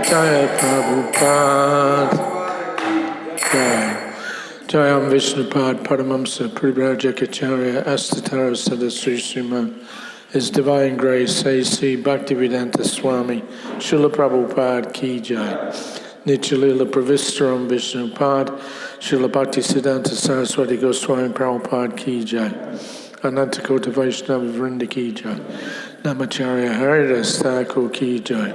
Jaya Prabhupada. Jayam Vishnupad Paramamsa Parivrajacharya Astatara Sadasri Sriman. His Divine Grace A.C. Bhaktivedanta Swami Srila Prabhupada Ki Jai. Nitya-lila Pravistaram Vishnupad Srila Bhaktisiddhanta Saraswati Goswami Prabhupada Ki Jai. Anantakota Vaishnava Vrinda Ki Jai. Namacharya Haridas Thakur Ki Jai.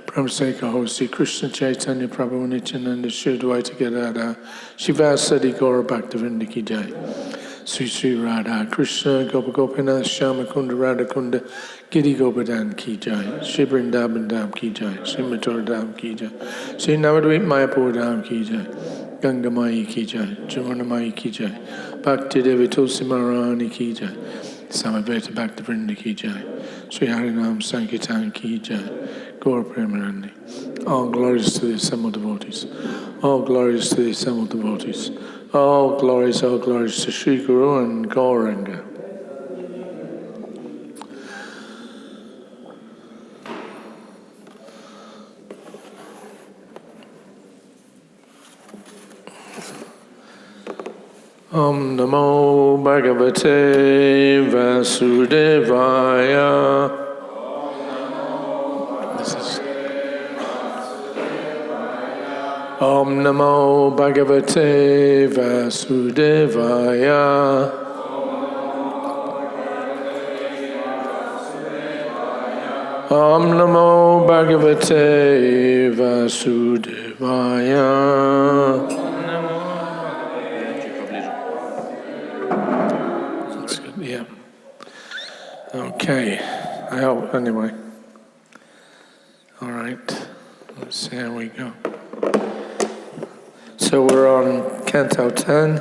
Pramseka Hosi Krishna Chaitanya Prabhu Nityananda Shri Dvaita Gadadhar Shivasadi Gaura Bhaktivinoda Ki Jai. Sri Sri Radha Krishna Gopa Gopinath Shama Kunda Radha Kunda Giri Govardhan Ki Jai. Sri Vrindavan Dham Ki Jai. Sri Mathura Dham Ki Jai. Sri Navadvip Mayapur Dham Ki Jai. Ganga Mai Ki Jai. Jamuna Mai Ki Jai. Bhakti Devi Tulsi Maharani Ki Jai. Samaveta Bhaktivinoda Ki Jai. Sri Harinam Sankirtan Ki Jai. Gaura Premanandi. All glories to the assembled devotees. All glories to the assembled devotees. All glories to Sri Guru and Gauranga. Om Namo Bhagavate Vasudevaya. Om Namo Bhagavate Vasudevaya. Om Namo Bhagavate Vasudevaya. That's good, yeah. Okay, I hope, anyway. All right, let's see how we go. So we're on Canto 10,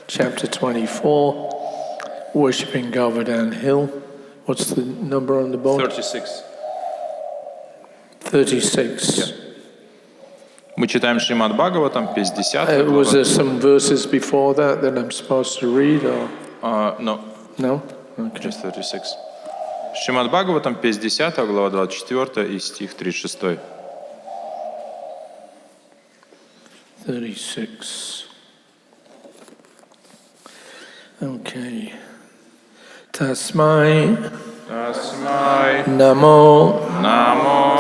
Chapter 24, Worshipping Govardhan Hill. What's the number on the board? 36. 36. Yeah. Мы читаем Шримад Бхагаватам, 50 Was there some verses before that I'm supposed to read? Or? No. No? Okay. Just 36. Шримад Бхагаватам, 50, глава 24 и стих 36. 36. Okay. Tasmai Namo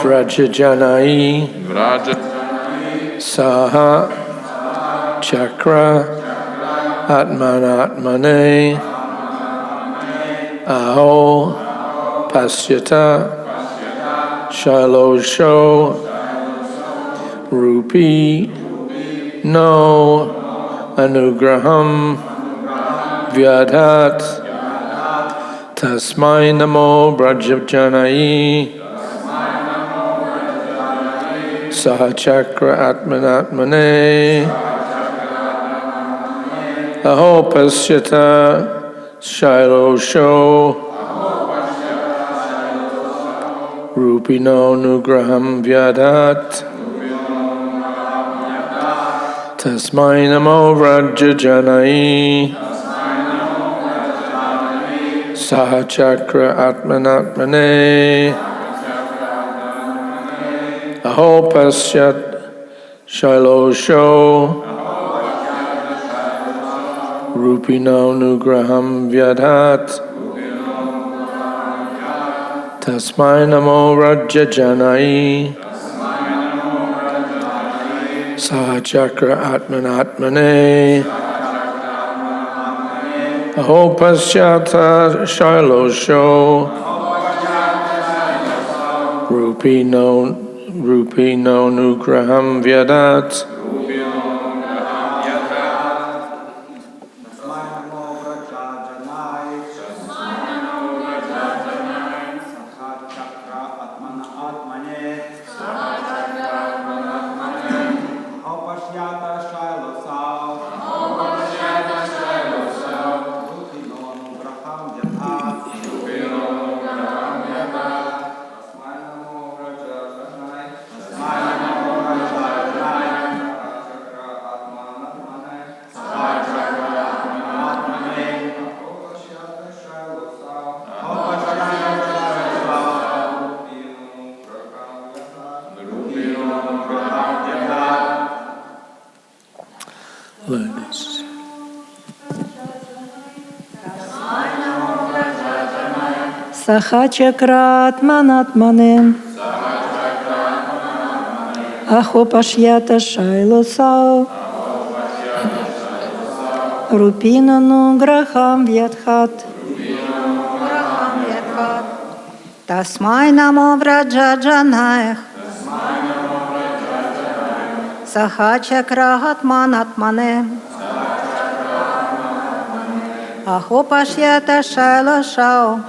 Vrajajanai Saha Chakra Atmanatmane Aho Pasyata Shalosho Rupi No Anugraham Vyadhat Tasmai Namo Brajajanai Sahachakra Atmanatmane Aho Pasyata Shailosho Rupino Nugraham Vyadhat Tasmai Namo Vrajajanai Sahachakra Atmanatmane Aho Pasyat Shailosho Rupino Nugraham Vyadhat Tasmai Namo Vrajajanai Sahachakra Atmanatmane Aho Pasyata Shailosho Rupino Nugraham Vyadhat Сахачакратманатмане. Ахопашьята шайлосао. Рупинану грахам вятхат. Тасмай намо враджаджанаях. Сахачакратманатмане. Ахопашьята шайлосао.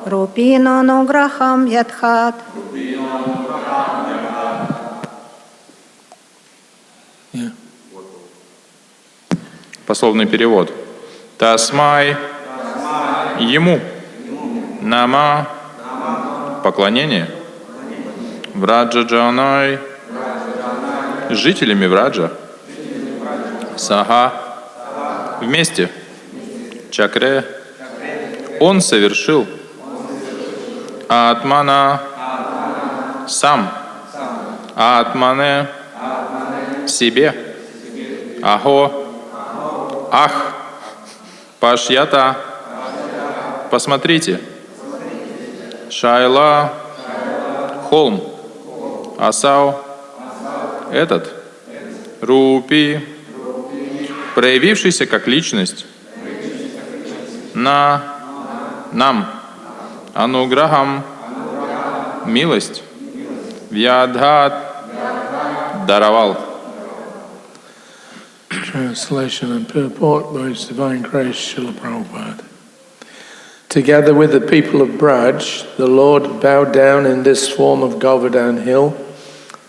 Рупинану грахам вятхат. Пословный перевод. Тасмай ему. Нама поклонение. Враджаджаной жителями Враджа. Саха вместе. Чакре он совершил. Атмана сам. Атмане себе. Ахо ах. Пашьята посмотрите. Шайла холм. Асау этот. Рупи проявившийся как личность. На нам. Ануграхам милость. Вьядхат даровал. Translation and purport by His Divine Grace, Srila Prabhupada. Together with the people of Braj, the Lord bowed down in this form of Govardhan hill,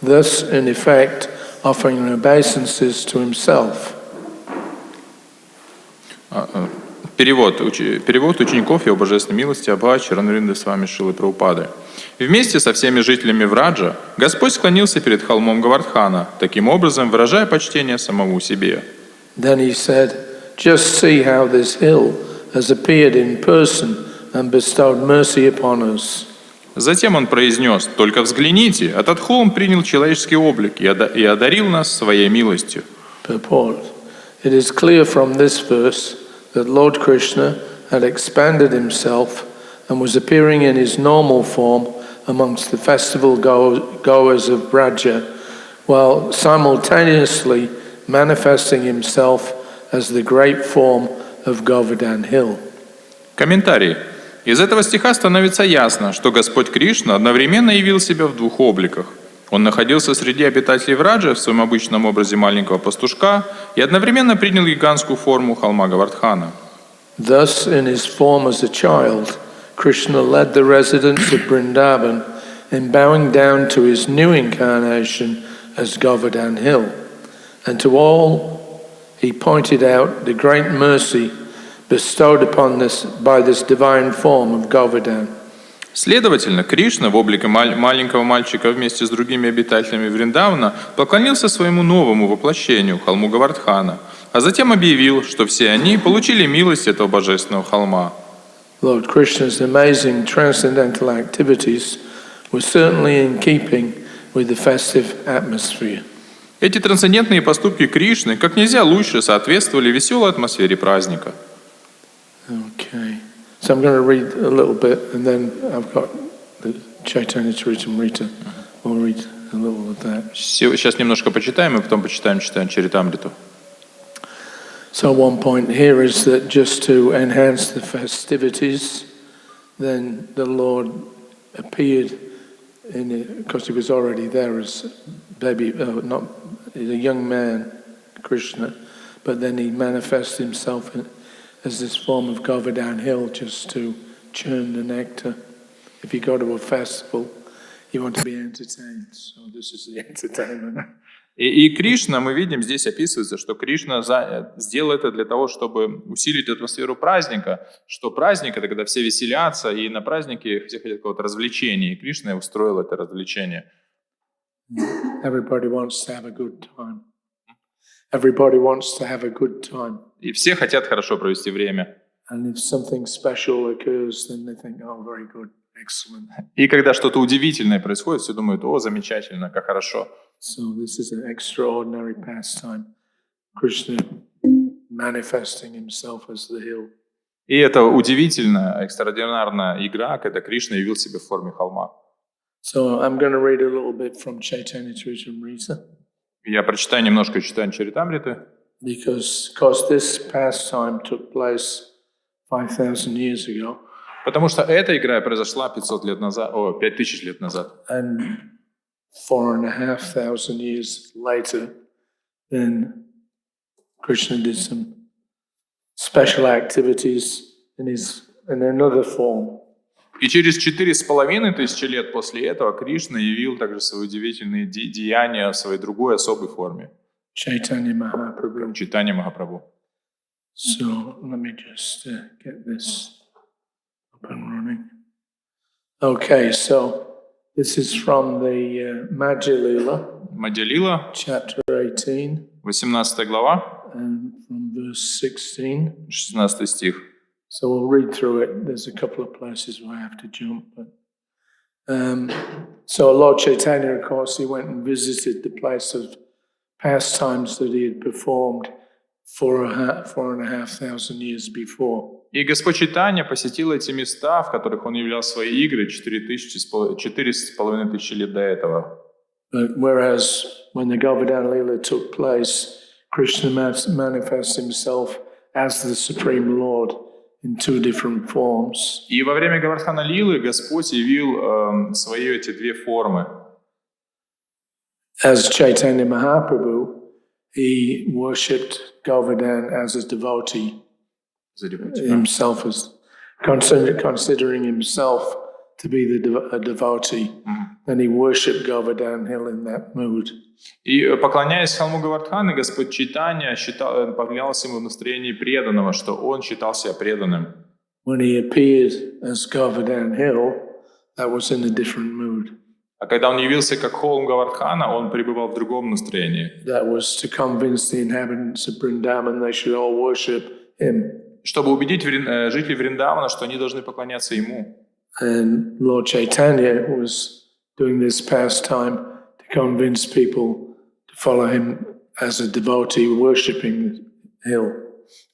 thus, in effect, offering obeisances to Himself. Перевод учеников Его Божественной милости Абха Чаранаринды с вами Шрилы Прабхупады. Вместе со всеми жителями Враджа Господь склонился перед холмом Гавардхана, таким образом выражая почтение самому себе. Then He said, "Just see how this hill has appeared in person and bestowed mercy upon us." Затем Он произнес: «Только взгляните, этот холм принял человеческий облик и одарил нас своей милостью». Purport. It is clear from this verse that Lord Krishna had expanded Himself and was appearing in His normal form amongst the festival goers of Braja, while simultaneously manifesting Himself as the great form of Govardhan Hill. Комментарий. Из этого стиха становится ясно, что Господь Кришна одновременно явил себя в двух обликах. Он находился среди обитателей Враджа в своем обычном образе маленького пастушка и одновременно принял гигантскую форму холма Гавардхана. Thus, in His form as a child, Krishna led the residents of Vrindavan in bowing down to His new incarnation as Govardhan Hill. And to all, He pointed out the great mercy bestowed upon this by this divine form of Govardhan. Следовательно, Кришна в облике маленького мальчика вместе с другими обитателями Вриндавана поклонился своему новому воплощению, холму Гавардхана, а затем объявил, что все они получили милость этого божественного холма. Lord Krishna's amazing transcendental activities were certainly in keeping with the festive atmosphere. Эти трансцендентные поступки Кришны как нельзя лучше соответствовали веселой атмосфере праздника. Okay. So I'm going to read a little bit, and then I've got the Chaitanya Charitamrita. We'll read a little of that. Сейчас немножко почитаем, и потом почитаем Чаритамриту. So one point here is that just to enhance the festivities, then the Lord appeared because He was already there as baby, not a young man, Krishna, but then He manifests Himself as this form of Govardhan Hill just to churn the nectar. If you go to a festival, you want to be entertained, so this is the entertainment. И Кришна, мы видим, здесь описывается, что Кришна сделал это для того, чтобы усилить атмосферу праздника, что праздник — это когда все веселятся, и на празднике все хотят какого-то развлечения, и Кришна устроил это развлечение. Everybody wants to have a good time. Everybody wants to have a good time. И все хотят хорошо провести время. And if something special occurs, then they think, oh, very good, excellent. И когда что-то удивительное происходит, все думают: о, замечательно, как хорошо. So this is an extraordinary pastime. Krishna manifesting Himself as the hill. И это удивительная, экстраординарная игра, когда Кришна явил себя в форме холма. So I'm going to read a little bit from Chaitanya Charitamrita Я прочитаю немножко Читания Чаритамриты, because this pastime took place 5,000 years ago, потому что эта игра произошла 5000 лет назад. and 4,500 years later, then Krishna did some special activities in another form. И через 4500 лет после этого Кришна явил также свои удивительные деяния в своей другой особой форме. Chaitanya Mahaprabhu. Читание Махапрабху. So let me just get this up and running. Okay, so this is from the Madhya Lila, Мадья-лила, chapter 18, 18 глава, and from verse 16. 16 стих. So we'll read through it. There's a couple of places where I have to jump. But so Lord Chaitanya, of course, he went and visited the place of pastimes that he had performed 4,500 years before. И Господь Чайтанья посетил эти места, в которых Он являл свои игры 4,5 лет до этого. But whereas when the Govardhana Lila took place, Krishna manifests himself as the Supreme Lord in two different forms. И во время Гавардхана Лилы Господь явил свои эти две формы. As Chaitanya Mahaprabhu, he worshipped Govardhan as a devotee, himself as considering himself to be a devotee, and he worshipped Govardhan Hill in that mood. И поклоняясь холму Гавардханы, Господь Чайтанья поклонялся ему в настроении преданного, что он считал себя преданным. When he appeared as Govardhan Hill, that was in a different mood. А когда он явился как холм Гавардхана, он пребывал в другом настроении. That was to convince the inhabitants of Vrindavan they should all worship him. Чтобы убедить жителей Вриндавана, что они должны поклоняться ему. And Lord Chaitanya was doing this pastime to convince people to follow him as a devotee worshipping the hill.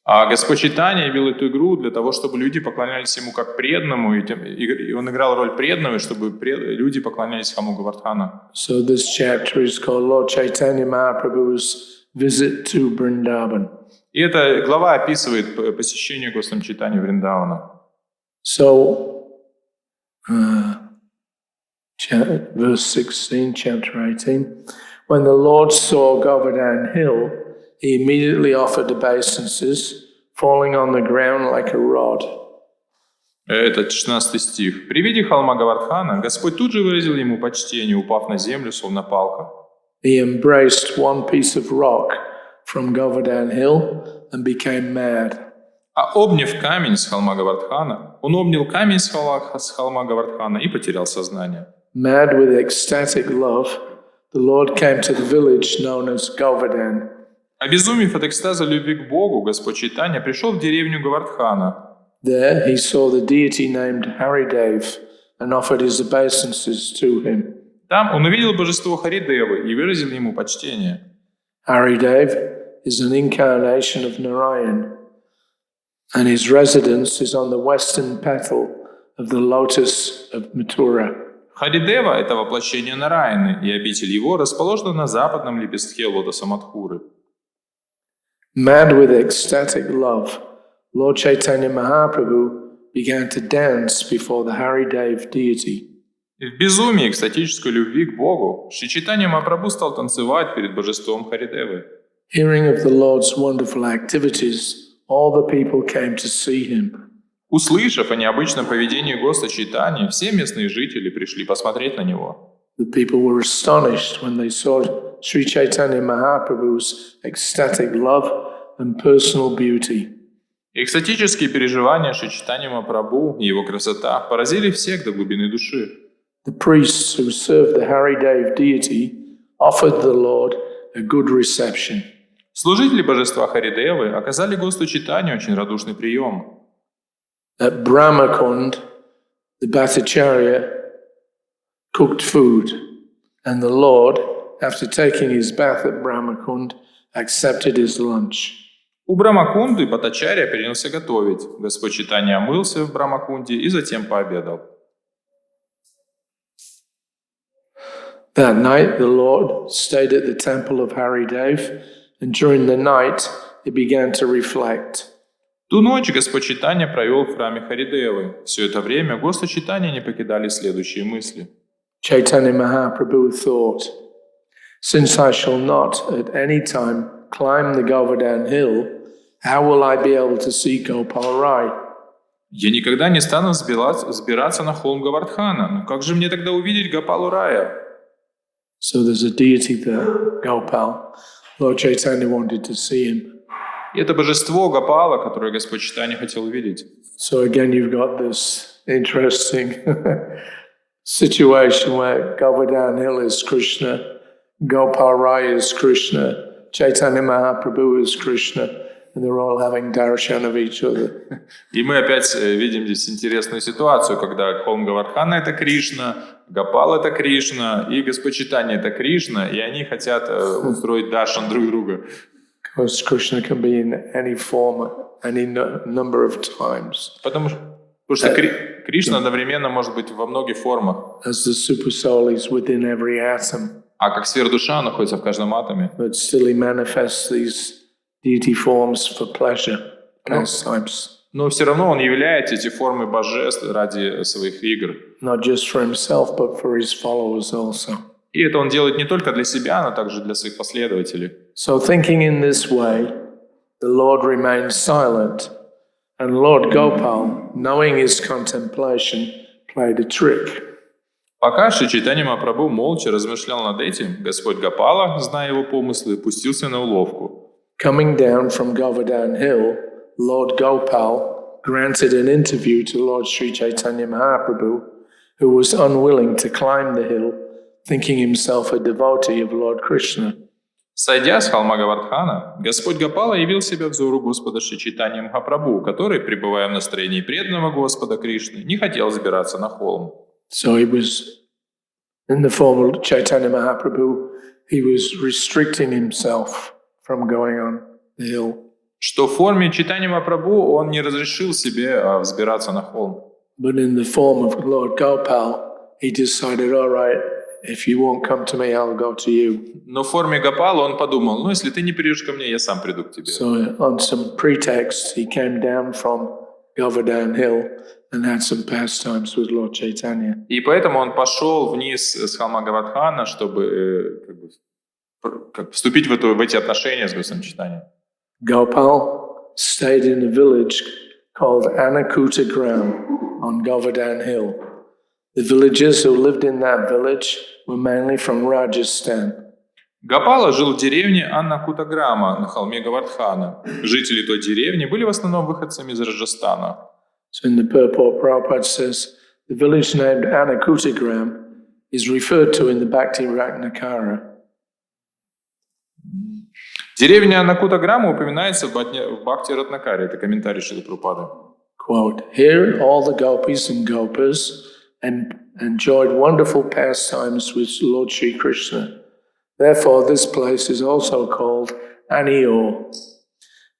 А Господь Чайтанья явил эту игру для того, чтобы люди поклонялись ему как преданному, и он играл роль преданного, чтобы люди поклонялись холму Гавардхана. So this chapter is called Lord Chaitanya Mahaprabhu's visit to Vrindavan. И эта глава описывает посещение Господом Чайтаньи Вриндавана. So, verse 16, chapter 18. When the Lord saw Govardhan Hill, he immediately offered obeisances, falling on the ground like a rod. Это 16 стих. «При виде холма Гавардхана Господь тут же выразил ему почтение, упав на землю, словно палка. He embraced one piece of rock from Govardhan Hill and became mad. А обняв камень с холма Гавардхана, он обнял камень с холма Гавардхана и потерял сознание. Mad with ecstatic love, the Lord came to the village known as Govardhan. Обезумев от экстаза любви к Богу, Господь Чайтанья пришел в деревню Гавардхана. There he saw the deity named Haridev and offered his obeisances to him. Там он увидел божество Харидевы и выразил ему почтение. Haridev is an incarnation of Narayan, and his residence is on the western petal of the lotus of Mathura. Харидева – это воплощение Нараяны, и обитель его расположена на западном лепестке лотоса Мадхуры. Mad with ecstatic love, Lord Chaitanya Mahaprabhu began to dance before the Haridev deity. И в безумии экстатической любви к Богу Шри Чайтанья Махапрабху стал танцевать перед божеством Харидевы. Hearing of the Lord's wonderful activities, all the people came to see him. Услышав о необычном поведении Господа Чайтаньи, все местные жители пришли посмотреть на него. The people were astonished when they saw Sri Chaitanya Mahaprabhu's ecstatic love and personal beauty. Экстатические переживания Шри Чайтаньи Махапрабху и его красота поразили всех до глубины души. The priests who served the Haridev deity offered the Lord a good reception. Служители божества Харидевы оказали Господу Чайтанью очень радушный прием. At Brahmakund, the Bhattacharya cooked food, and the Lord, after taking his bath at Brahmakund, accepted his lunch. У Брамакунды Бхаттачарья принялся готовить. Господь Чайтанья омылся в Брамакунде и затем пообедал. That night the Lord stayed at the temple of Haridev, and during the night he began to reflect. Ту ночь Господь Чайтанья провел в храме Харидевы. Все это время Господа Чайтанья не покидали следующие мысли. Chaitanya Mahaprabhu thought, since I shall not at any time climb the Govardhan hill, how will I be able to see Gopal Rai? Я никогда не стану взбираться на холм Гавардхана. Но как же мне тогда увидеть Гопалу Рая? So there's a deity there, Gopal. Lord Chaitanya wanted to see him. И это божество Гопала, которое Господь Чайтанья хотел увидеть. So again you've got this interesting situation where Govardhan Hill is Krishna, Gopal Rai is Krishna, Chaitanya Mahaprabhu is Krishna, and they're all having darshan of each other. И мы опять видим здесь интересную ситуацию, когда холм Гавардхана — это Кришна, Гопал — это Кришна, и Господь Чайтанья — это Кришна, и они хотят устроить даршан друг друга. Because Krishna can be in any form, any number of times. Потому что Кришна одновременно может быть во многих формах. As the super soul is within every atom. А как сфера-душа находится в каждом атоме. But still he manifests these deity forms for pleasure, pastimes. Но все равно он являет эти формы божеств ради своих игр. Not just for himself, but for his followers also. И это он делает не только для себя, но также для своих последователей. So thinking in this way, the Lord remained silent, and Lord Gopal, knowing his contemplation, played a trick. Пока Шри Чайтанья Махапрабху молча размышлял над этим, Господь Гопала, зная его помыслы, пустился на уловку. Coming down from Govardhan Hill, Lord Gopal granted an interview to Lord Sri Chaitanya Mahaprabhu, who was unwilling to climb the hill, thinking himself a devotee of Lord Krishna. Сойдя с холма Гавардхана, Господь Гопала явил себя взору Господа Шри Чайтанья Махапрабху, который, пребывая в настроении преданного Господа Кришны, не хотел забираться на холм. So he was, in the form of Chaitanya Mahaprabhu, he was restricting himself from going on the hill. Что в форме Чайтаньи Махапрабху он не разрешил себе взбираться на холм. But in the form of Lord Gopal, he decided, all right, if you won't come to me, I'll go to you. Но в форме Гопала он подумал, если ты не придешь ко мне, я сам приду к тебе. So on some pretext, he came down from Govardhan Hill and had some pastimes with Lord Chaitanya. И поэтому он пошел вниз с холма Гавардхана, чтобы вступить в эти отношения с Господом Чайтаньей. Gopal stayed in a village called Anakuta Gram on Govardhan Hill. The villagers who lived in that village were mainly from Rajasthan. Гопала жил в деревне Аннакутаграма на холме Гавардхана. Жители той деревни были в основном выходцами из Раджастана. So in the purport, Prabhupada says, the village named Anakutagram is referred to in the Bhakti Ratnakara. Деревня Аннакутаграма упоминается в Бхакти Ратнакаре. Это комментарий Шрилы Прабхупады. Quote, here all the gopis and gopas enjoyed wonderful pastimes with Lord Sri Krishna. Therefore, this place is also called Anior.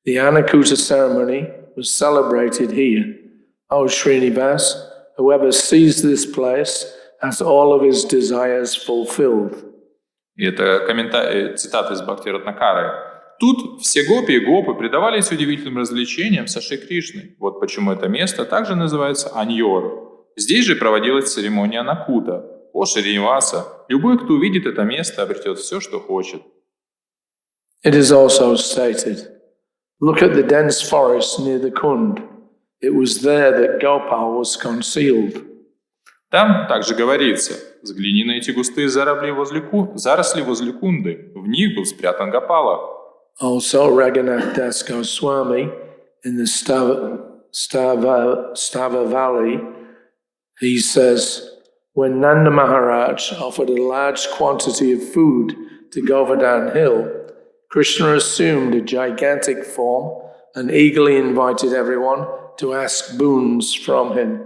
The Anakuta ceremony was celebrated here. O Srinivas, whoever sees this place has all of his desires fulfilled. И это цитата из Бхакти Ратнакары. Тут все гопи и гопы предавались удивительным развлечениям со Шри Кришной. Вот почему это место также называется Аньор. Здесь же проводилась церемония Анакута. О Шриниваса, любой, кто увидит это место, обретет все, что хочет. It is also stated, look at the dense forest near the Kund. It was there that Gopal was concealed. Там также говорится, взгляни на эти густые заросли возле Кунды. В них был спрятан Гопала. Also, Raghunath Das Goswami in the Stava Valley, he says, when Nanda Maharaj offered a large quantity of food to Govardhan Hill, Krishna assumed a gigantic form and eagerly invited everyone to ask boons from him.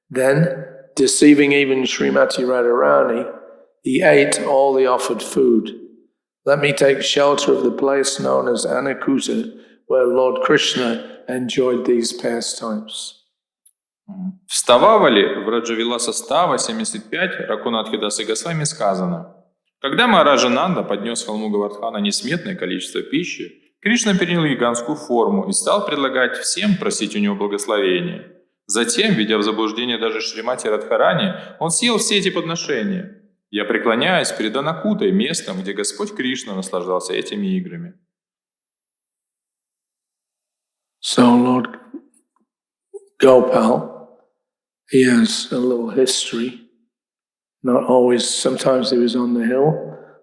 Then, deceiving even Srimati Radharani, he ate all the offered food. Let me take shelter of the place known as Anakuta, where Lord Krishna enjoyed these pastimes. В Стававали, в Раджавиласа Става 75, Ракунатхидасы Госвами сказано: когда Махараджа Нанда поднес холму Гавардхана несметное количество пищи, Кришна принял гигантскую форму и стал предлагать всем просить у него благословения. Затем, введя в заблуждение даже Шримати Радхарани, он съел все эти подношения. Я преклоняюсь перед Анакутой, местом, где Господь Кришна наслаждался этими играми. So Lord Gopal, he has a little history. Not always, sometimes he was on the hill,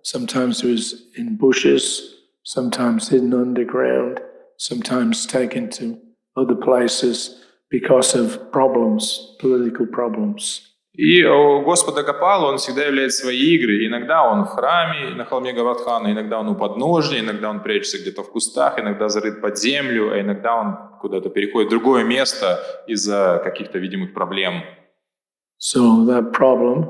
sometimes he was in bushes, sometimes hidden underground, sometimes taken to other places because of problems, political problems. И у Господа Гопала он всегда являет свои игры. Иногда он в храме на холме Гавардхана, иногда он у подножия, иногда он прячется где-то в кустах, иногда зарыт под землю, а иногда он куда-то переходит в другое место из-за каких-то видимых проблем. So that problem,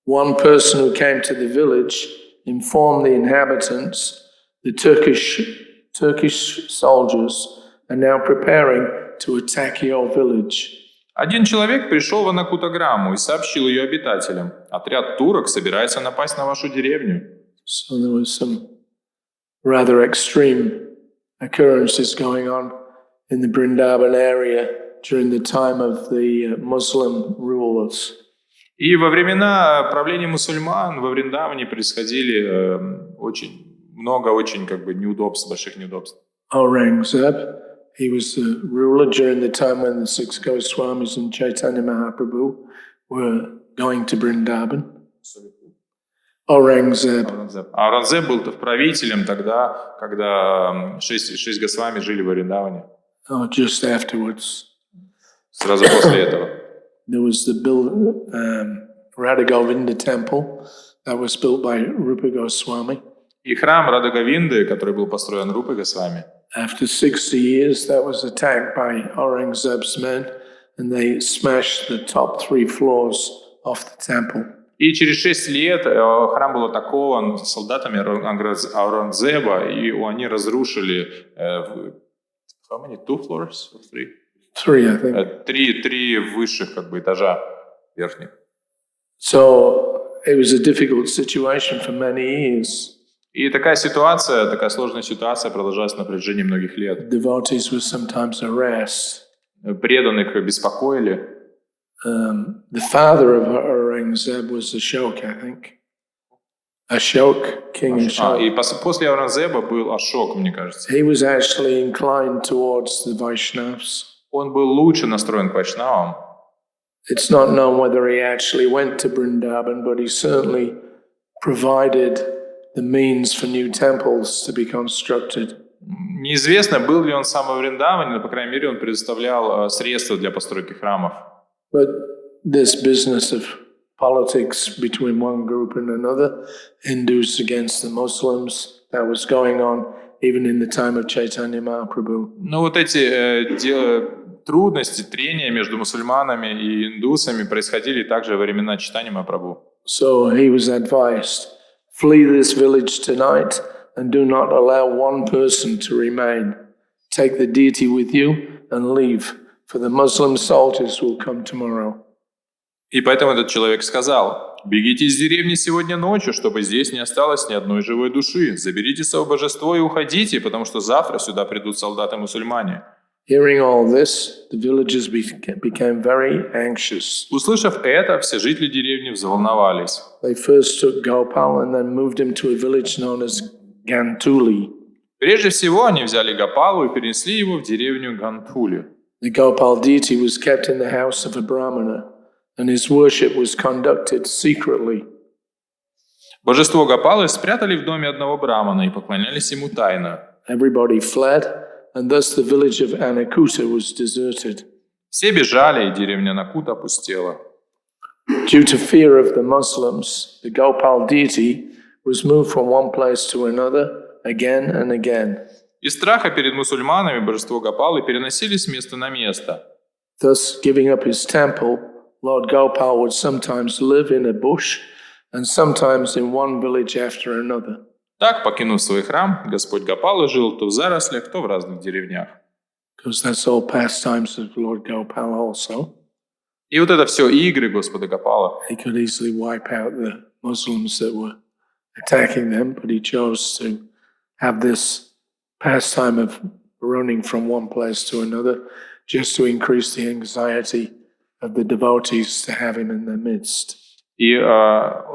one person who came to the village informed the inhabitants, the Turkish soldiers are now preparing to attack your village. Один человек пришел в Анакутаграмму и сообщил ее обитателям: отряд турок собирается напасть на вашу деревню. So there was some rather extreme occurrences going on in the Vrindavan area during the time of the Muslim rulers. И во времена правления мусульман во Вриндаване происходили очень много неудобств, больших неудобств. Aurangzeb, he was the ruler during the time when the six Goswamis and Chaitanya Mahaprabhu were going to Vrindavan. Aurangzeb. Аурангзеб был правителем тогда, когда шесть Госвами жили во Вриндаване. Oh, just afterwards. Сразу после этого. There was the Radha Govinda temple that was built by Rupa Goswami. И храм Радха-Говинды, который был построен Рупой Госвами. After 60 years, that was attacked by Aurangzeb's men, and they smashed the top 3 floors of the temple. И через 6 лет храм был атакован солдатами Аурангзеба, и они разрушили how many? 2 floors? 3? 3, I think. Три высших этажа верхних. So it was a difficult situation for many years. И такая сложная ситуация продолжалась на протяжении многих лет. Devotees were sometimes harassed. Преданных беспокоили. The father of Aurangzeb was Ashok, I think. Ashok, King Ashok. И после Аурангзеба был Ашок, мне кажется. He was actually inclined towards the Vaishnavas. Он был лучше настроен к вайшнавам. It's not known whether he actually went to Vrindavan, but he certainly provided the means for new temples to be constructed. Неизвестно, был ли он сам во Вриндаване, но, по крайней мере, он предоставлял средства для постройки храмов. But this business of politics between one group and another, Hindus against the Muslims, that was going on even in the time of Chaitanya Mahaprabhu. Но вот эти трудности, трения между мусульманами и индусами происходили также во времена Чайтаньи Махапрабху. So he was advised, flee this village tonight and do not allow one person to remain. Take the deity with you and leave, for the Muslim soldiers will come tomorrow. И поэтому этот человек сказал: бегите из деревни сегодня ночью, чтобы здесь не осталось ни одной живой души. Заберите свое божество и уходите, потому что завтра сюда придут солдаты-мусульмане. Hearing all this, the villagers became very anxious. Услышав это, все жители деревни взволновались. They first took Gopal and then moved him to a village known as Gantuli. Прежде всего, они взяли Гопалу и перенесли его в деревню Гантули. The Gopal deity was kept in the house of a Brahmana, and his worship was conducted secretly. Божество Гопалы спрятали в доме одного брамана и поклонялись ему тайно. Everybody fled, and thus the village of Anakuta was deserted. Все бежали, и деревня Накута опустела. Due to fear of the Muslims, the Gopal deity was moved from one place to another again and again. Из страха перед мусульманами божество Гопалы переносили с места на место. Thus, giving up his temple, Lord Gopal would sometimes live in a bush and sometimes in one village after another. Так, покинув свой храм, Господь Гопалы жил то в зарослях, то в разных деревнях. Because that's all pastimes of Lord Gopal also. И вот это все игры Господа Гопала. He could easily wipe out the Muslims that were attacking them, but he chose to have this pastime of running from one place to another just to increase the anxiety of the devotees to have him in their midst. И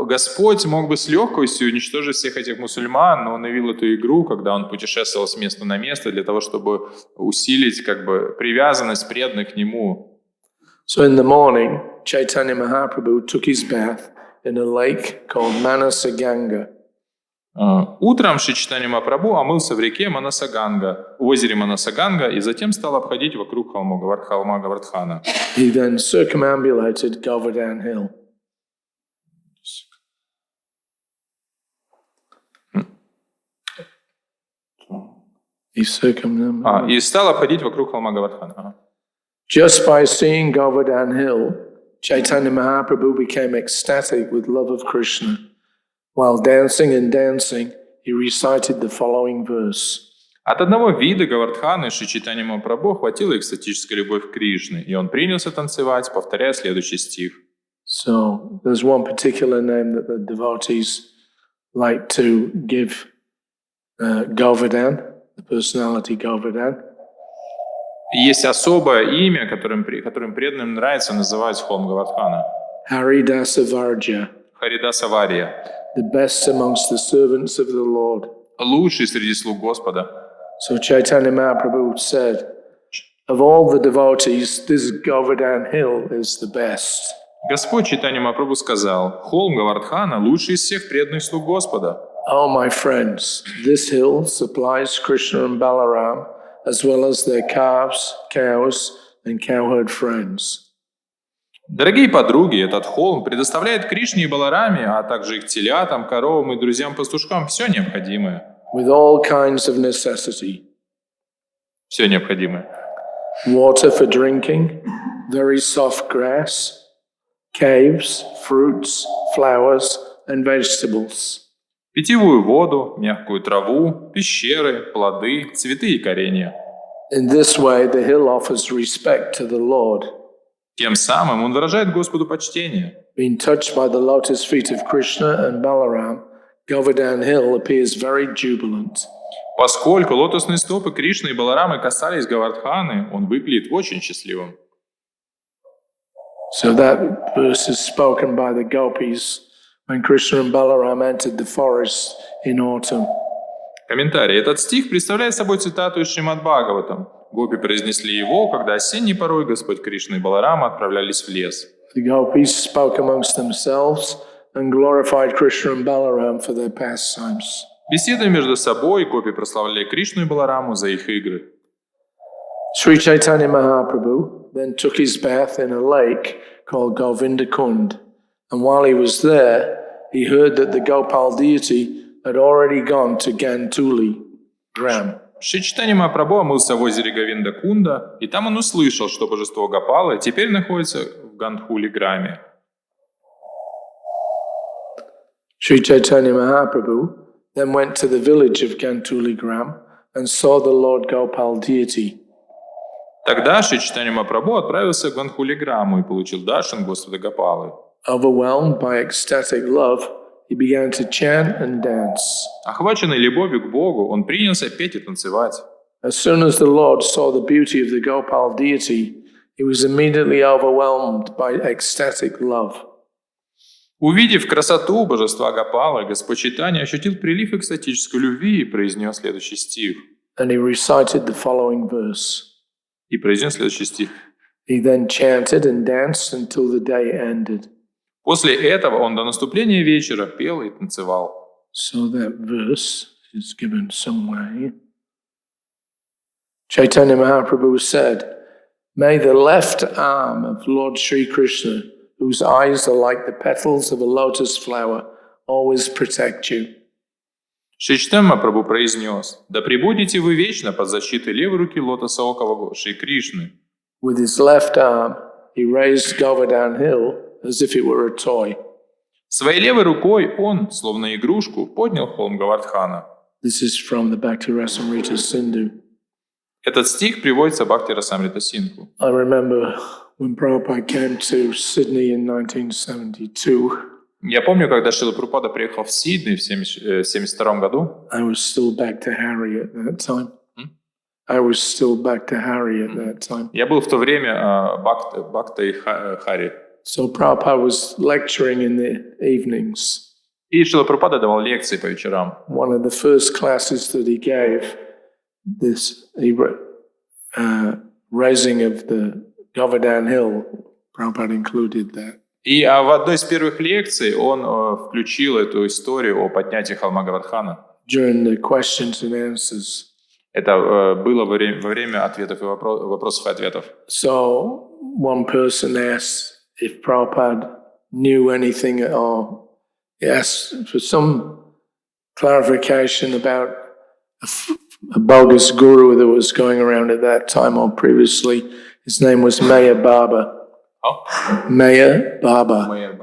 Господь мог бы с легкостью уничтожить всех этих мусульман, но он явил эту игру, когда он путешествовал с места на место для того, чтобы усилить привязанность преданных к нему. So in the morning, Chaitanya Mahaprabhu took his bath in a lake called Manasaganga. Утром Шри Чайтанья Махапрабху омылся в реке Манасаганга, в озере Манасаганга, и затем стал обходить вокруг холма Гавардхана. He then circumambulated Govardhan Hill. He circumambulated. И стал обходить вокруг холма Гавардхана. Just by seeing Govardhan Hill, Chaitanya Mahaprabhu became ecstatic with love of Krishna. While dancing and dancing, he recited the following verse. От одного вида Гавардханы Шри Чайтанья Махапрабху хватило экстатической любовь к Кришне, и он принялся танцевать, повторяя следующий стих. So there's one particular name that the devotees like to give Govardhan, the personality Govardhan. Есть особое имя, которым преданным нравится называть холм Гавардхана. Haridasa Varja, Харидаса Вария. the best amongst the servants of the Lord. Лучший среди слуг Господа. So Chaitanya Mahaprabhu said, of all the devotees, this Govardhan Hill is the best. Господь Чайтанья Махапрабху сказал, холм Гавардхана лучший из всех преданных слуг Господа. Oh, my friends, this hill supplies Krishna and Balaram, as well as their calves, cows, and cowherd friends. Дорогие подруги, этот холм предоставляет Кришне и Балараме, а также их телятам, коровам и друзьям-пастушкам все необходимое. With all kinds of necessity. Все необходимое. Water for drinking, very soft grass, caves, fruits, flowers, and vegetables. Питьевую воду, мягкую траву, пещеры, плоды, цветы и коренья. In this way, the hill offers respect to the Lord. Тем самым он выражает Господу почтение. Being touched by the lotus feet of Krishna and Balaram, Govardhan Hill appears very jubilant. Поскольку лотосные стопы Кришны и Баларамы касались Гавардханы, он выглядит очень счастливым. So that verse is spoken by the gopis when Krishna and Balaram entered the forest in autumn. Комментарий. Этот стих представляет собой цитату из Шримад Бхагаватам. Гопи произнесли его, когда осенней порой Господь Кришна и Баларама отправлялись в лес. The gopis spoke amongst themselves and glorified Krishna and Balaram for their pastimes. Беседуя между собой, гопи прославляли Кришну и Балараму за их игры. Sri Chaitanya Mahaprabhu then took his bath in a lake called Govinda Kund, and while he was there, he heard that the Gopal deity had already gone to Gantuli Gram. Шри Чайтанья Махапрабху омылся в озере Говинда-Кунда, и там он услышал, что божество Гопалы теперь находится в Гандхули-Граме. Sri Chaitanya Mahaprabhu then went to the village of Gantuli Gram and saw the Lord Gopal deity. Тогда Шри Чайтанья Махапрабху отправился в Гандхули-Граму и получил даршан Господа Гопалы. Overwhelmed by ecstatic love, he began to chant and dance. Охваченный любовью к Богу, он принялся петь и танцевать. As soon as the Lord saw the beauty of the Gopal deity, he was immediately overwhelmed by ecstatic love. Увидев красоту божества Гопалы, Господь Чайтанья ощутил прилив экстатической любви и произнес следующий стих. And he recited the following verse. И произнес следующий стих. He then chanted and danced until the day ended. После этого он до наступления вечера пел и танцевал. So that verse is given somewhere. Chaitanya Mahaprabhu said, "May the left arm of Lord Sri Krishna, whose eyes are like the petals of a lotus flower, always protect you." Шри Чайтанья Махапрабху произнес: «Да пребудете вы вечно под защитой левой руки лотосоокого Шри Кришны». With his left arm, he raised Govardhan Hill as if it were a toy. Своей левой рукой он, словно игрушку, поднял холм Говардхана. This is from the Bhakti Rasamrita Sindhu. Этот стих приводится Бхакти Расамрита Синдху. I remember when Prabhupada came to Sydney in 1972, Я помню, когда Шрила Прабхупада приехал в Сидней в 1972 году. I was still back to Harry at that time. I was still back to Harry at that time. Я был в то время Бхактой Хари. So Prabhupada was lecturing in the evenings. И Шрила Прабхупада давал лекции по вечерам. One of the first classes that he gave, raising of the Govardhan Hill, Prabhupada included that. И в одной из первых лекций он включил эту историю о поднятии холма Говардхана. During the questions and answers. Это было во время ответов и вопросов и ответов. So one person asked if Prabhupada knew anything at all. He asked for some clarification about a bogus guru that was going around at that time or previously. His name was Maya Baba. Maya Baba.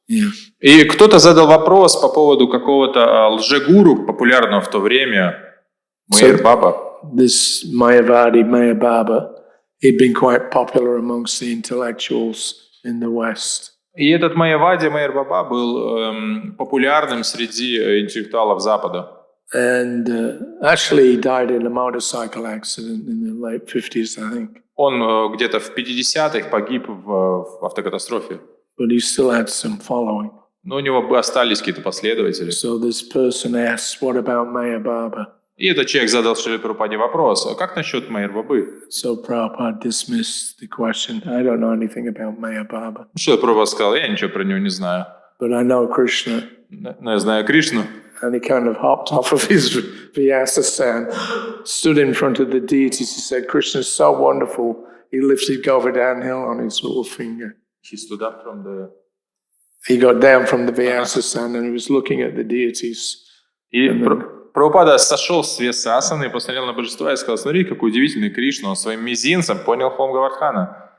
Yeah. И кто-то задал вопрос по поводу какого-то лжегуру, популярного в то время, Майя Баба. This Mayavadi, Maya Baba, he'd been quite popular amongst the intellectuals in the West. И этот Майявади, Майя Баба, был популярным среди интеллектуалов Запада. And actually he died in a motorcycle accident in the late 50s, I think. Он где-то в 50-х погиб в автокатастрофе. But he still had some following. Но у него остались какие-то последователи. So this person asks, what about Maya Baba? И этот человек задал Шриле Прабхупаде вопрос: а как насчет Майя Бабы? So Prabhupada dismissed the question. I don't know anything about Maya Baba. Шрила Прабхупада сказал: я ничего про него не знаю. But I know Krishna. Но я знаю Кришну. And he kind of hopped off of his Vyasa-san, stood in front of the deities. He said, Krishna's so wonderful. He lifted Govardhan Hill on his little finger. He stood up from the... He got down from the Vyasa-san and he was looking at the deities. И Прабхупада сошел с Вьясасаны и посмотрел на божества и сказал: смотри, какой удивительный Кришна, он своим мизинцем поднял холм Говардхана.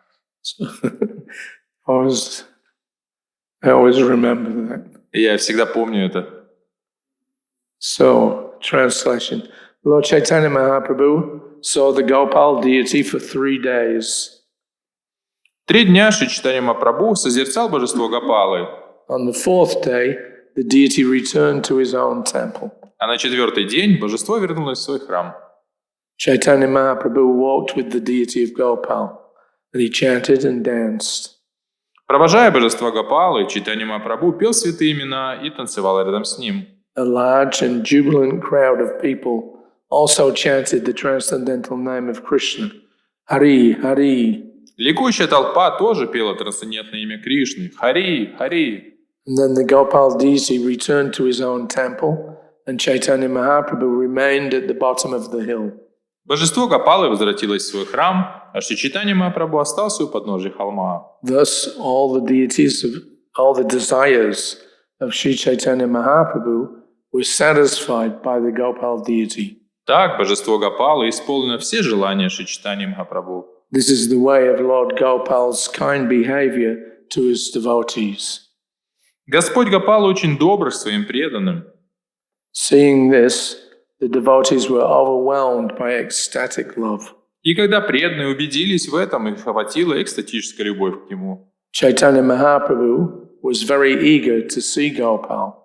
I always remember that. Я всегда помню это. So, translation. Lord Chaitanya Mahaprabhu saw the Gopal deity for 3 days. 3 дня Шри Чайтанья Махапрабху созерцал божество Гопалы. On the 4th day, the deity returned to his own temple. А на 4-й день божество вернулось в свой храм. Chaitanya Mahaprabhu walked with the deity of Gopal, and he chanted and danced. Провожая божество Гопалы, Чайтанья Махапрабху пел святые имена и танцевал рядом с ним. A large and jubilant crowd of people also chanted the transcendental name of Krishna, Hari, Hari. Ликующая толпа тоже пела трансцендентное имя Кришны, Хари, Хари. And then the Gopal deity returned to his own temple, and Chaitanya Mahaprabhu remained at the bottom of the hill. Божество Гопалы возвратилось в свой храм, а Шри Чайтанья Махапрабху остался у подножия холма. Thus, all the desires of Sri Chaitanya Mahaprabhu were satisfied by the Gopal deity. Так, божество Гопалы исполнило все желания Шри Чайтаньи Махапрабху. This is the way of Lord Gopal's kind behavior to his devotees. Господь Гопал очень добр к своим преданным. Seeing this, the devotees were overwhelmed by ecstatic love. И когда преданные убедились в этом, их охватила экстатическая любовь к нему. Chaitanya Mahaprabhu was very eager to see Gopal.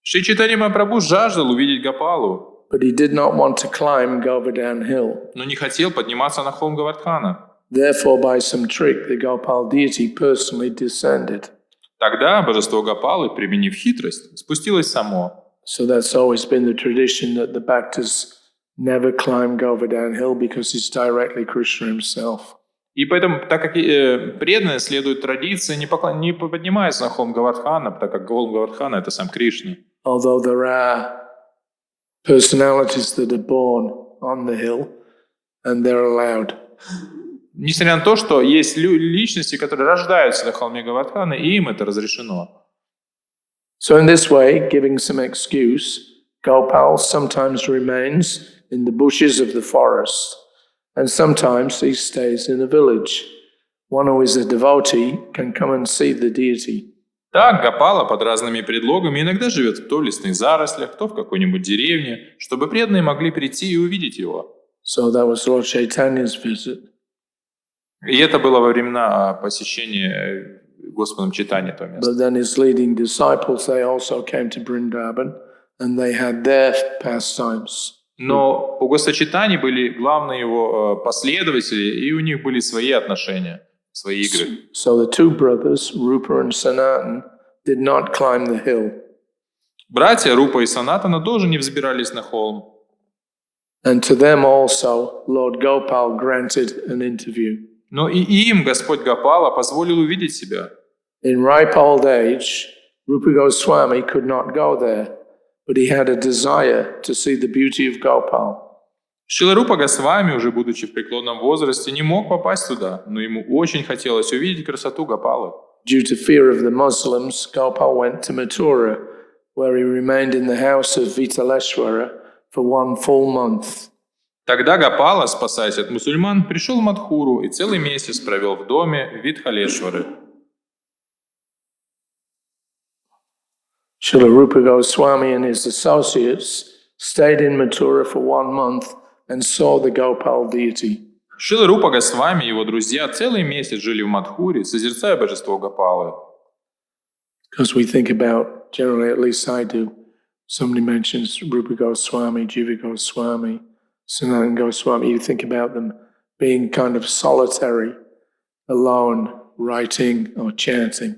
Шри Чайтанья Махапрабху жаждал увидеть Гопалу, but he did not want to climb Govardhan Hill. но не хотел подниматься на холм Говардхана. Therefore, by some trick, the Gopal deity personally descended. Тогда божество Гопалы, применив хитрость, спустилось само. So that's always been the tradition that the Bhaktas never climb Govardhan Hill because it's directly Krishna himself. И поэтому, так как преданные следуют традиции, не поднимаются на холм Говардхана, так как холм Говардхана — это сам Кришна. Although there are personalities that are born on the hill, and they're allowed. Несмотря на то, что есть личности, которые рождаются на холме Говардхана, и им это разрешено. So in this way, giving some excuse, Gopal sometimes remains in the bushes of the forest, and sometimes he stays in a village. One who is a devotee can come and see the deity. Так Гопала под разными предлогами иногда живет то в лесных зарослях, то в какой-нибудь деревне, чтобы преданные могли прийти и увидеть его. So that was Lord Chaitanya's visit. И это было во времена посещения Господом Чайтаньи этого места. But then his leading disciples, they also came to Vrindavan and they had their pastimes. Но у Господа Чайтаньи были главные его последователи, и у них были свои отношения, свои игры. So the two brothers, Rupa and Sanatan, did not climb the hill. Братья Рупа и Санатана тоже не взбирались на холм. And to them also, Lord Gopal granted an interview. Но и им Господь Гопала позволил увидеть себя. In ripe old age, Rupa Goswami could not go there, but he had a desire to see the beauty of Gopal. Шрила Рупа Госвами, уже будучи в преклонном возрасте, не мог попасть туда, но ему очень хотелось увидеть красоту Гопалы. Due to fear of the Muslims, Gopal went to Mathura, where he remained in the house of Vitaleshwara for 1 full month. Тогда Гопала, спасаясь от мусульман, пришел в Мадхуру и целый месяц провел в доме Витхалешвары. Srila Rupa Goswami and his associates stayed in Mathura for 1 month and saw the Gopal deity. Шрила Рупа Госвами и его друзья целый месяц жили в Мадхуре, созерцая божество Гопалы. Because we think about, generally at least I do, somebody mentions Rupa Goswami, Jiva Goswami, Sanatan Goswami, you think about them being kind of solitary, alone, writing or chanting.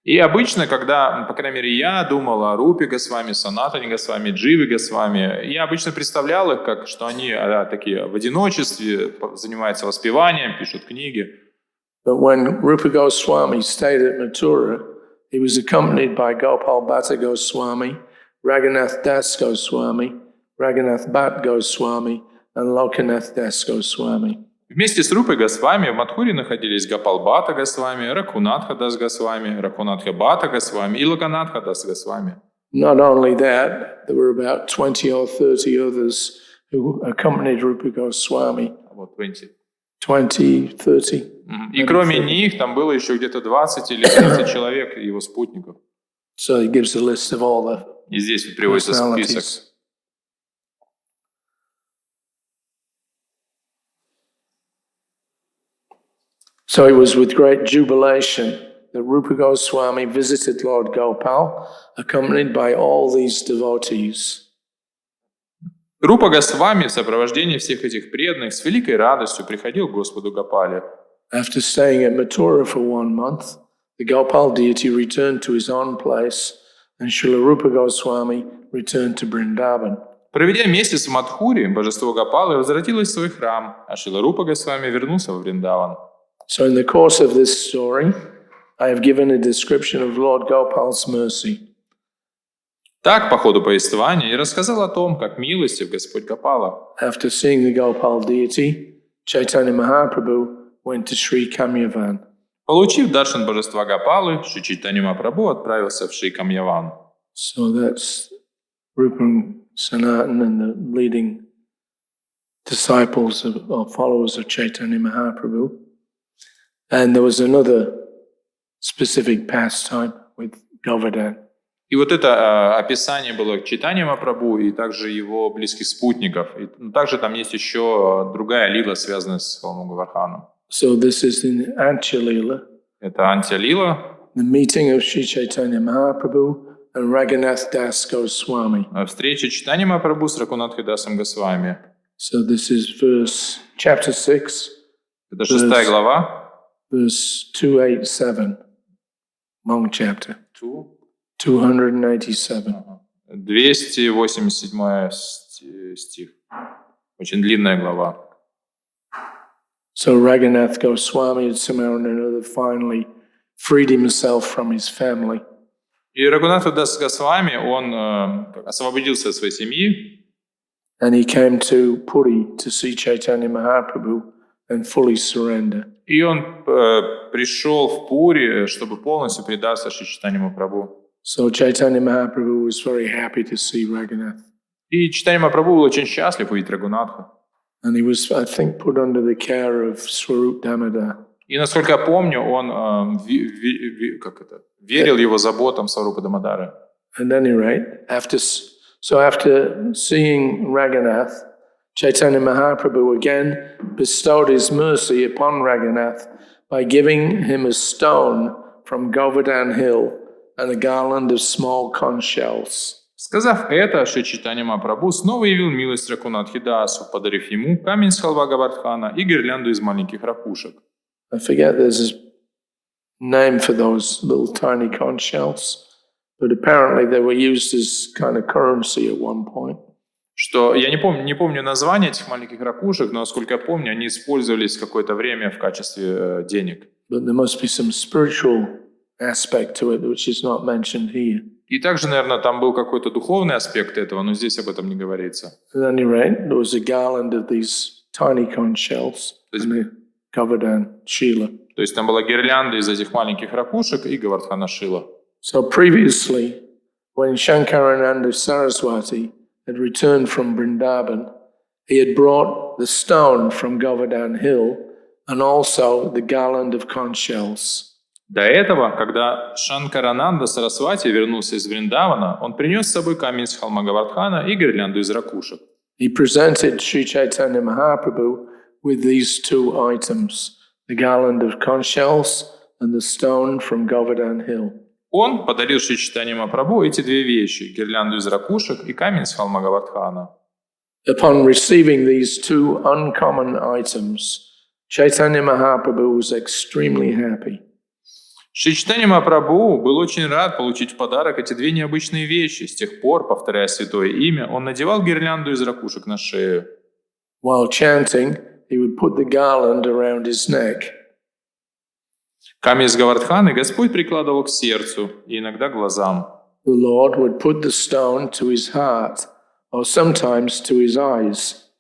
И обычно, когда, по крайней мере, я думал о Рупе Госвами, Санатане Госвами, Дживе Госвами, я обычно представлял их, как, что они такие в одиночестве, занимаются воспеванием, пишут книги. But when Rupa Goswami stayed at Mathura, he was accompanied by Gopal Bhatta Goswami, Raghunath Das Goswami, Raghunath Bhatt Goswami, and Lokanath Das Goswami. Вместе с Рупой Госвами в Мадхуре находились Гопал Бхатта Госвами, Ракунатха Дас Госвами, Ракунатха Бхатта Госвами и Локанатха Дас Госвами. Not only that, there were about 20 or 30 others who accompanied Rupa Goswami. Вот 20. 20, 30. И кроме них там было еще где-то 20 или 30 человек его спутников. So he gives a list of all the И здесь вот приводится список. personalities. So it was with great jubilation that Rupa Goswami visited Lord Gopal, accompanied by all these devotees. Рупа Госвами в сопровождении всех этих преданных с великой радостью приходил к Господу Гопале. After staying at Mathura for 1 month, the Gopal deity returned to his own place, and Srila Rupa Goswami returned to Vrindavan. Проведя месяц в Мадхуре, божество Гопалы возвратилось в свой храм, а Шрила Рупа Госвами вернулся в Вриндаван. So in the course of this story, I have given a description of Lord Gopal's mercy. Так, по ходу повествования, я рассказал о том, как милостив Господь Гопала. After seeing the Gopal deity, Chaitanya Mahaprabhu went to Sri Kamyavan. Получив даршан божества Гопалы, Шри Чайтанья Махапрабху отправился в Шри Камьяван. So that's Rupa and Sanatan and the leading disciples or followers of Chaitanya Mahaprabhu. And there was another specific pastime with Govardhan. И вот это описание было к Чайтанье Махапрабху и также его близких спутников. И также там есть еще другая лила, связанная с холмом Говардханом. So this is in Antya Lila, Это Антья-лила, the meeting of Sri Chaitanya Mahaprabhu and Raghunath Das Goswami. встреча Чайтаньи Махапрабху с Ракунатхой Дасом Госвами. So this is chapter 6, Это 6 глава. verse 287, long chapter, 287. 287 стих. Очень длинная глава. So Raghunath Goswami had somehow or another finally freed himself from his family. И Рагунатха Дас Госвами, он освободился от своей семьи. And he came to Puri to see Chaitanya Mahaprabhu and fully surrender. И он пришел в Пури, чтобы полностью предаться Шри Чайтанье Махапрабху. So Chaitanya Mahaprabhu was very happy to see Raghunath. И Чайтанья Махапрабху был очень счастлив увидеть Рагунатху. And he was, I think, put under the care of Swarup Damodar. И, насколько я помню, он верил его заботам Сварупы Дамодары. At any rate, after seeing Raghunath, Chaitanya Mahaprabhu again bestowed his mercy upon Raghunath by giving him a stone from Govardhan Hill and a garland of small conch shells. Сказав это, Шри Чайтанья Махапрабху снова явил милость Ракунатхидасу, подарив ему камень с халва Гавардхана и гирлянду из маленьких ракушек. I forget there's a name for those little tiny conch shells, but apparently they were used as kind of currency at one point. Что я не помню название этих маленьких ракушек, но, насколько я помню, они использовались какое-то время в качестве денег. But there must be some spiritual aspect to it which is not mentioned here. И также, наверное, там был какой-то духовный аспект этого, но здесь об этом не говорится. At any rate, there was a garland of these tiny conch shells in the Govardhan Shila. То есть там была гирлянда из этих маленьких ракушек и Гавардхана Шила. So previously, when Shankarananda Saraswati had returned from Vrindavan, he had brought the stone from Govardhan Hill and also the garland of conch shells. До этого, когда Шанкарананда Сарасвати вернулся из Вриндавана, он принес с собой камень с холма Гавардхана и гирлянду из ракушек. He presented Sri Chaitanya Mahaprabhu with these two items, the garland of conch shells and the stone from Govardhan Hill. Он подарил Шри Чайтанье Махапрабху эти две вещи, гирлянду из ракушек и камень с холма Гавардхана. Upon receiving these two uncommon items, Chaitanya Mahaprabhu was extremely happy. Шри Чайтанья Махапрабху был очень рад получить в подарок эти две необычные вещи. С тех пор, повторяя святое имя, он надевал гирлянду из ракушек на шею. While chanting, he would put the garland around his neck. Камень из Гавардханы Господь прикладывал к сердцу и иногда к глазам. The Lord would put the stone to his heart, or sometimes to his eyes.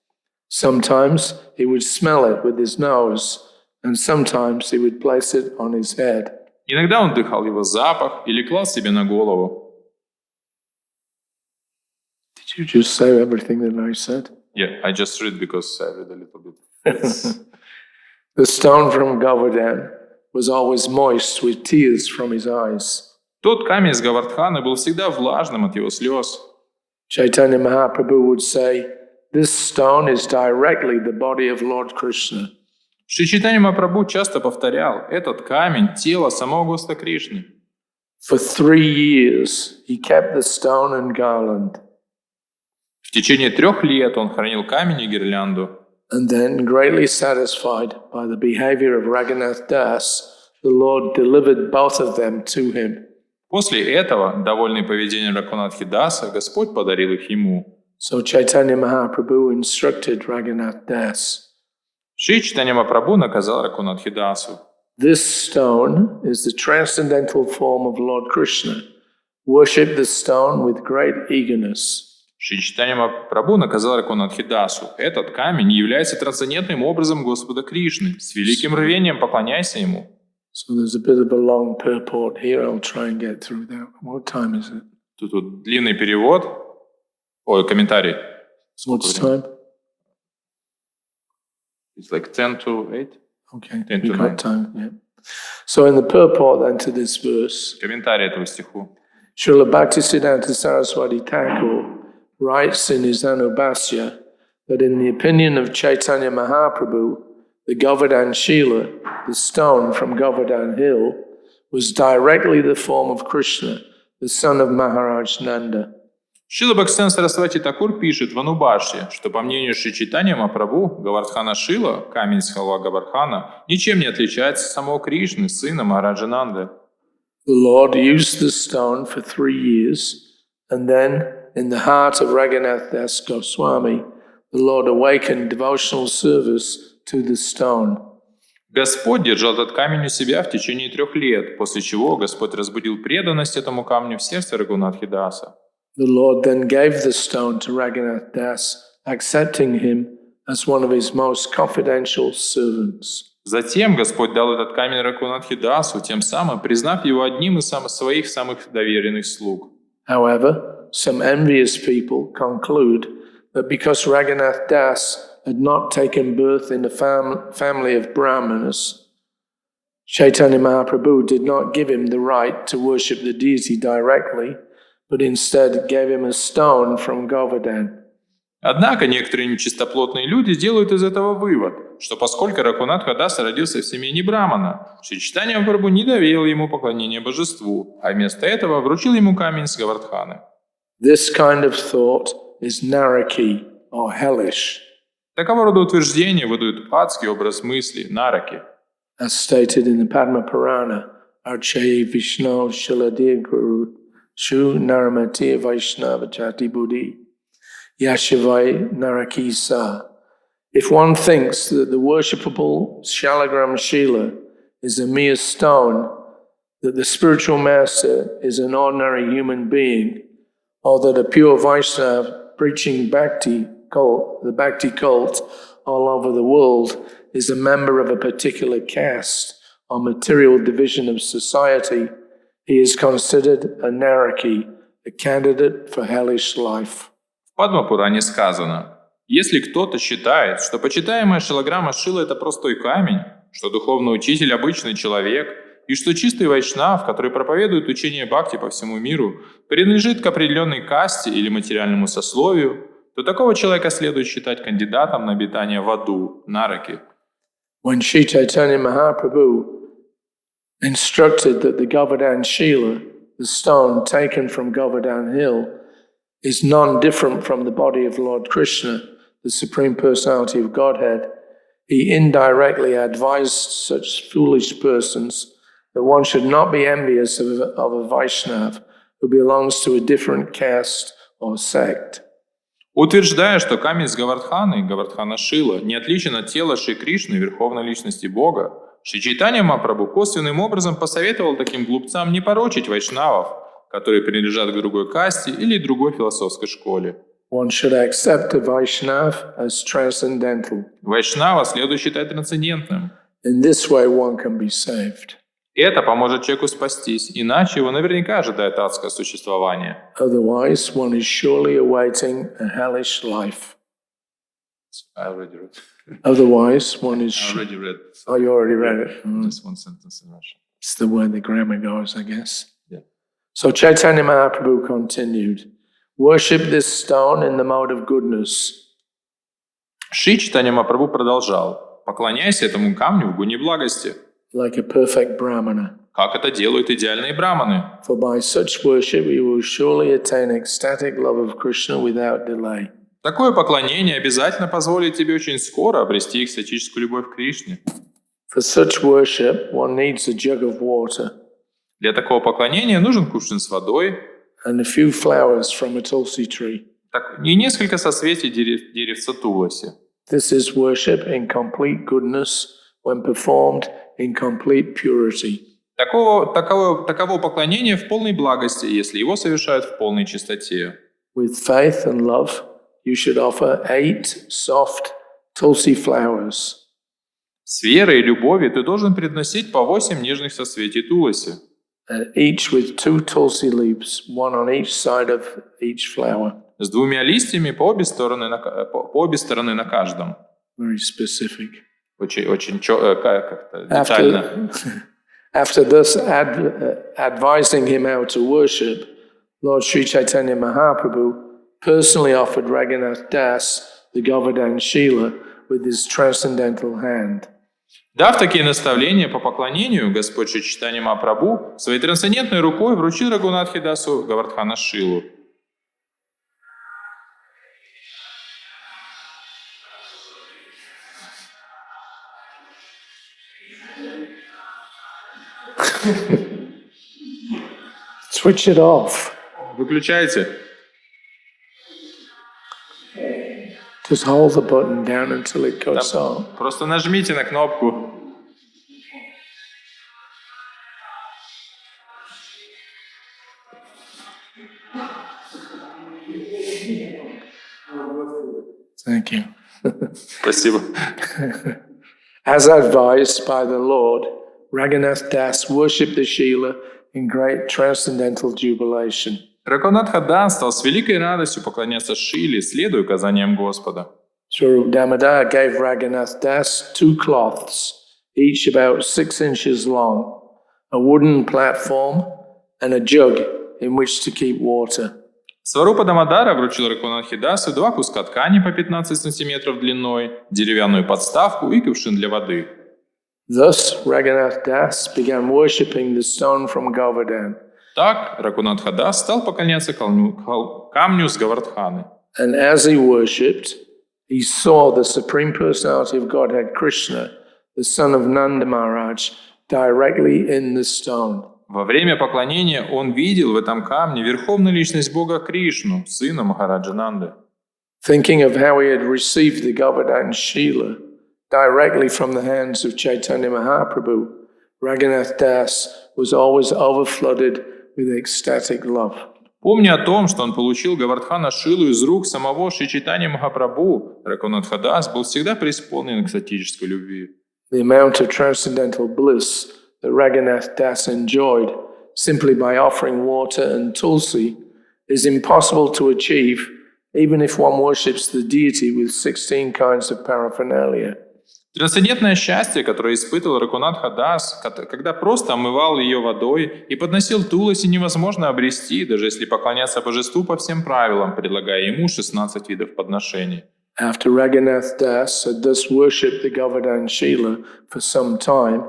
Sometimes he would smell it with his nose, and sometimes he would place it on his head. Иногда он вдыхал его запах или клал себе на голову. Did you just say everything that I said? Yeah, I just read because I read a little bit. The stone from Govardhan was always moist with tears from his eyes. Тот камень из Гавардхана был всегда влажным от его слез. Chaitanya Mahaprabhu would say, "This stone is directly the body of Lord Krishna." Шри Чайтанья Махапрабху часто повторял, этот камень – тело самого Господа Кришны. For 3 years, he kept the stone and garland. В течение 3 лет он хранил камень и гирлянду. And then, greatly satisfied by the behavior of Raghunath Das, the Lord delivered both of them to him. После этого, довольный поведением Ракунатхи Даса, Господь подарил их ему. So Chaitanya Mahaprabhu instructed Raghunath Das. Шри Чайтанья Махапрабху наказал Ракунатхи Дасу. This stone is the transcendental form of Lord Krishna. Worship the stone with great eagerness. Шри Чайтанья Махапрабху наказал Ракунатхи Дасу. Этот камень является трансцендентным образом Господа Кришны. С великим рвением поклоняйся ему. So there's a bit of a long purport here. I'll try and get through that. What time is it? Тут вот длинный перевод. Ой, комментарий. What's time? It's like 10 to 8. Okay, 10 we've to got 9. time, yeah. So in the purport then to this verse, Комментарий этого стиху. Srila Bhaktisiddhanta Saraswati Thakur writes in his Anubhasya that in the opinion of Chaitanya Mahaprabhu, the Govardhan Shila, the stone from Govardhan Hill, was directly the form of Krishna, the son of Maharaj Nanda. Шрила Бхактисиддханта Сарасвати Такур пишет в Анубашье, что по мнению Шри Чайтанья Махапрабху, Гавардхана Шила, камень с халва Гавардхана, ничем не отличается от самого Кришны, сына Махараджа Нанды. The Lord used the stone for 3 years, and then in the heart of Raghunath Das Goswami, the Lord awakened devotional service to the stone. Господь держал этот камень у себя в течение 3 лет, после чего Господь разбудил преданность этому камню в сердце Рагунатхи Даса. The Lord then gave the stone to Raghunath Das, accepting him as one of his most confidential servants. Затем Господь дал этот камень Рагунатхи Дасу, тем самым признав его одним из своих самых доверенных слуг. However, some envious people conclude that because Raghunath Das had not taken birth in a family of Brahmanas, Chaitanya Mahaprabhu did not give him the right to worship the deity directly, but instead gave him a stone from Govardhan. Однако некоторые нечистоплотные люди делают из этого вывод, что поскольку Рагунатха Даса родился в семье не брамана, Шри Чайтанья Махапрабху не доверил ему поклонение божеству, а вместо этого вручил ему камень с Говардханы. This kind of thought is naraki, or hellish, Такого рода утверждения выдают адский образ мысли, нараки. as stated in the Padma Purana, Archaye Vishnu Shiladir Guru Shu Naramati Vaishnava Jati Buddhi Yashivai Narakisa. If one thinks that the worshipable Shalagram Shila is a mere stone, that the spiritual master is an ordinary human being, or that a pure Vaishnava preaching Bhakti cult, the Bhakti cult all over the world, is a member of a particular caste or material division of society, he is considered a naraki, a candidate for hellish life. В Падма-пуране сказано: если кто-то считает, что почитаемая шилограмма Шила — это простой камень, что духовный учитель — обычный человек, и что чистый вайшнав, который проповедует учение бхакти по всему миру, принадлежит к определенной касте или материальному сословию, то такого человека следует считать кандидатом на обитание в аду, нараки. When Sri Chaitanya Mahaprabhu instructed that the Govardhan Shila, the stone taken from Govardhan Hill, is non-different from the body of Lord Krishna, the Supreme Personality of Godhead, he indirectly advised such foolish persons that one should not be envious of a Vaishnav who belongs to a different caste or sect. Утверждая, что камень с Говардханой, Говардхана Шила, не отличен от тела Шри Кришны, Верховной Личности Бога, Шри Чайтанья Махапрабху косвенным образом посоветовал таким глупцам не порочить вайшнавов, которые принадлежат к другой касте или другой философской школе. One should accept a Vaishnav as transcendental. Вайшнава следует считать трансцендентным. In this way one can be saved. Это поможет человеку спастись, иначе его наверняка ожидает адское существование. Otherwise, one is surely awaiting a hellish life. I already read. Otherwise, one is... I already read. Oh, you already read it? Just one sentence in Russian. It's the way the grammar goes, I guess. Yeah. So Chaitanya Mahaprabhu continued, worship this stone in the mode of goodness. Шри Чайтанья Махапрабху продолжал: поклоняйся этому камню в гуне благости, Like a perfect brahmana. как это делают идеальные браманы. For by such worship you will surely attain ecstatic love of Krishna without delay. Такое поклонение обязательно позволит тебе очень скоро обрести экстатическую любовь к Кришне. For such worship, one needs a jug of water Для такого поклонения нужен кувшин с водой and a few flowers from a tulsi tree. и несколько соцветий деревца Туласи. This is worship in complete goodness when performed in complete purity. Таково поклонение в полной благости, если его совершают в полной чистоте. With faith and love, you should offer 8 soft tulsi flowers. С верой и любовью ты должен приносить по 8 нежных соцветий Туласи, Each with 2 tulsi leaves, one on each side of each flower. с 2 листьями по обе стороны на каждом. Very specific. Очень как-то детально. After thus advising him how to worship, Lord Sri Chaitanya Mahaprabhu personally offered Raghunath Das the Govardhan Shila with his transcendental hand. Дав такие наставления по поклонению, Господь Шри Чайтанья Махапрабху своей трансцендентной рукой вручил Рагунатхе Дасу Говардхана Шилу. Switch it off. Выключайте. Just hold the button down until it goes on. Просто нажмите на кнопку. Thank you. Спасибо. As advised by the Lord, Raghunath Das worshipped the Shila in great transcendental jubilation. Рагунатха Дас стал с великой радостью поклоняться Шиле, следуя указаниям Господа. Swarup Damodar gave Raghunath Das 2 cloths, each about 6 inches long, a wooden platform, and a jug in which to keep water. Сварупа Дамодара вручил Рагунатхи Дасу 2 куска ткани по 15 сантиметров длиной, деревянную подставку и кувшин для воды. Thus, Raghunath Das began worshipping the stone from Govardhan. Так Рагунатха Дас стал поклоняться камню с Говардханы. And as he worshipped, he saw the Supreme Personality of Godhead, Krishna, the son of Nanda Maharaj, directly in the stone. Во время поклонения он видел в этом камне верховную личность Бога Кришну, сына Махараджа Нанды. Thinking of how he had received the Govardhan Shila directly from the hands of Chaitanya Mahaprabhu, Raghunath Das was always overflooded with ecstatic love. Помня о том, что он получил Говардхана Шилу из рук самого Шри Чайтаньи Махапрабху, Рагунатха Дас был всегда преисполнен экстатической любви. The amount of transcendental bliss that Raghunath Das enjoyed simply by offering water and tulsi is impossible to achieve even if one worships the deity with 16 kinds of paraphernalia. Трансцендентное счастье, которое испытывал Рагунатха Дас, когда просто омывал ее водой и подносил туласи, невозможно обрести, даже если поклоняться божеству по всем правилам, предлагая ему 16 видов подношений. After Raghunath Das had thus worshipped the Govardhan Shila for some time,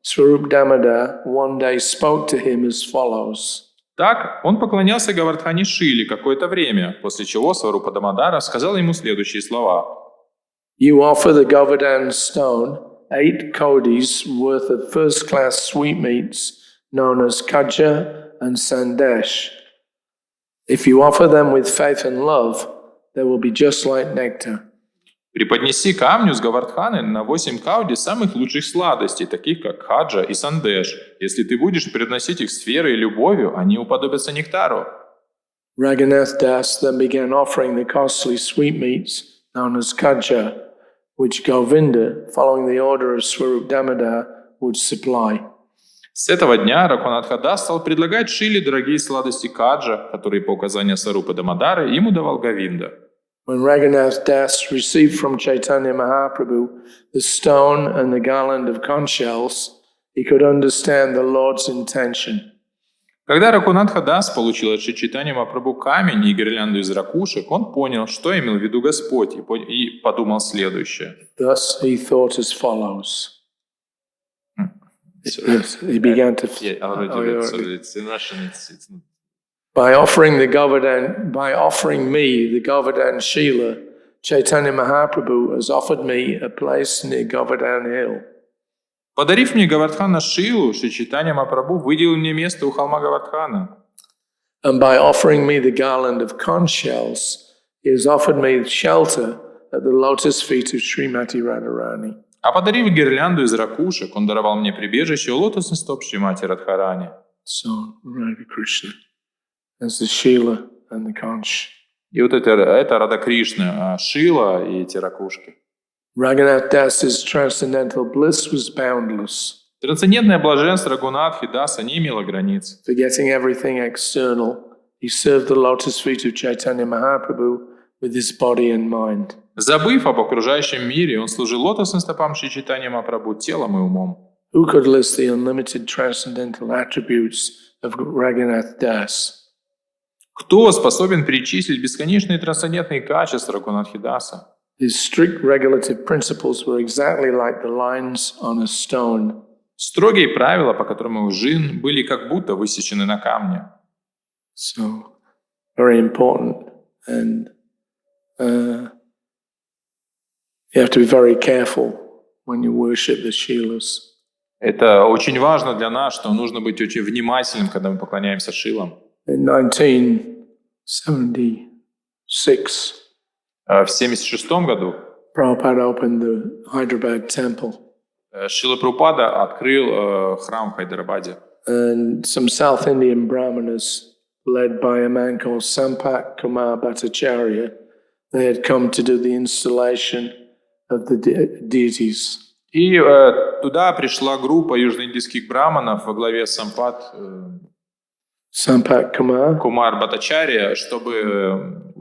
Swarup Damodar one day spoke to him as follows. Так, он поклонялся Говардхане Шиле какое-то время, после чего Сварупа Дамодара сказал ему следующие слова. You offer the Govardhan stone 8 kodis worth of first-class sweetmeats known as kaja and sandesh. If you offer them with faith and love, they will be just like nectar. Преподнеси камню с Говардханы на 8 кауди самых лучших сладостей, таких как хаджа и сандеш. Если ты будешь приносить их с верой и любовью, они уподобятся нектару. Raghunath Das then began offering the costly sweetmeats known as kaja, which Govinda, following the order of Swarup Damodar, would supply. С этого дня Рагунатха Дас стал предлагать Шиле дорогие сладости каджа, которые по указанию Сварупы Дамодары ему давал Говинда. When Raghunath Das received from Chaitanya Mahaprabhu the stone and the garland of conch shells, he could understand the Lord's intention. Когда Рагунатха Дас получил от Шри Чайтаньи Махапрабху камень и гирлянду из ракушек, он понял, что имел в виду Господь, и подумал следующее. Thus he thought as follows. He began to. By offering me the Govardhan Shila, Chaitanya Mahaprabhu has offered me a place near Govardhan Hill. Подарив мне Говардхана Шилу, Шри Чайтанья Махапрабху выделил мне место у холма Говардхана. And by offering me the garland of conch shells, he has offered me shelter at the lotus feet of Srimati Radharani. А подарив гирлянду из ракушек, он даровал мне прибежище у лотосных стоп Шримати Радхарани. So, Radha Krishna, as the Shila and the conch. И вот это Рада Кришна, Шила и эти ракушки. Raghunath Das's transcendental bliss was boundless. Трансцендентное блаженство Рагунатхи Даса не имело границ. Forgetting everything external, he served the lotus feet of Chaitanya Mahaprabhu with his body and mind. Забыв об окружающем мире, он служил лотосным стопам Шри Чайтаньи Махапрабху телом и умом. Who could list the unlimited transcendental attributes of Raghunath Das? Кто способен перечислить бесконечные трансцендентные качества Рагунатхи Даса? His strict regulative principles were exactly like the lines on a stone. Строгие правила, по которым его жизнь, были как будто высечены на камне. So, very important. And you have to be very careful when you worship the Shilas. Это очень важно для нас, что нужно быть очень внимательным, когда мы поклоняемся Шилам. In 1976, В 1976 году Prabhupada opened the Hyderabad temple. Шрила Прабхупада открыл храм в Хайдарабаде. And some South Indian Brahmanas, led by a man called Sampak Kumar Bhattacharya, they had come to do the installation of the deities. И туда пришла группа южноиндийских браманов во главе с Sampak Кумар Бхаттачарья, чтобы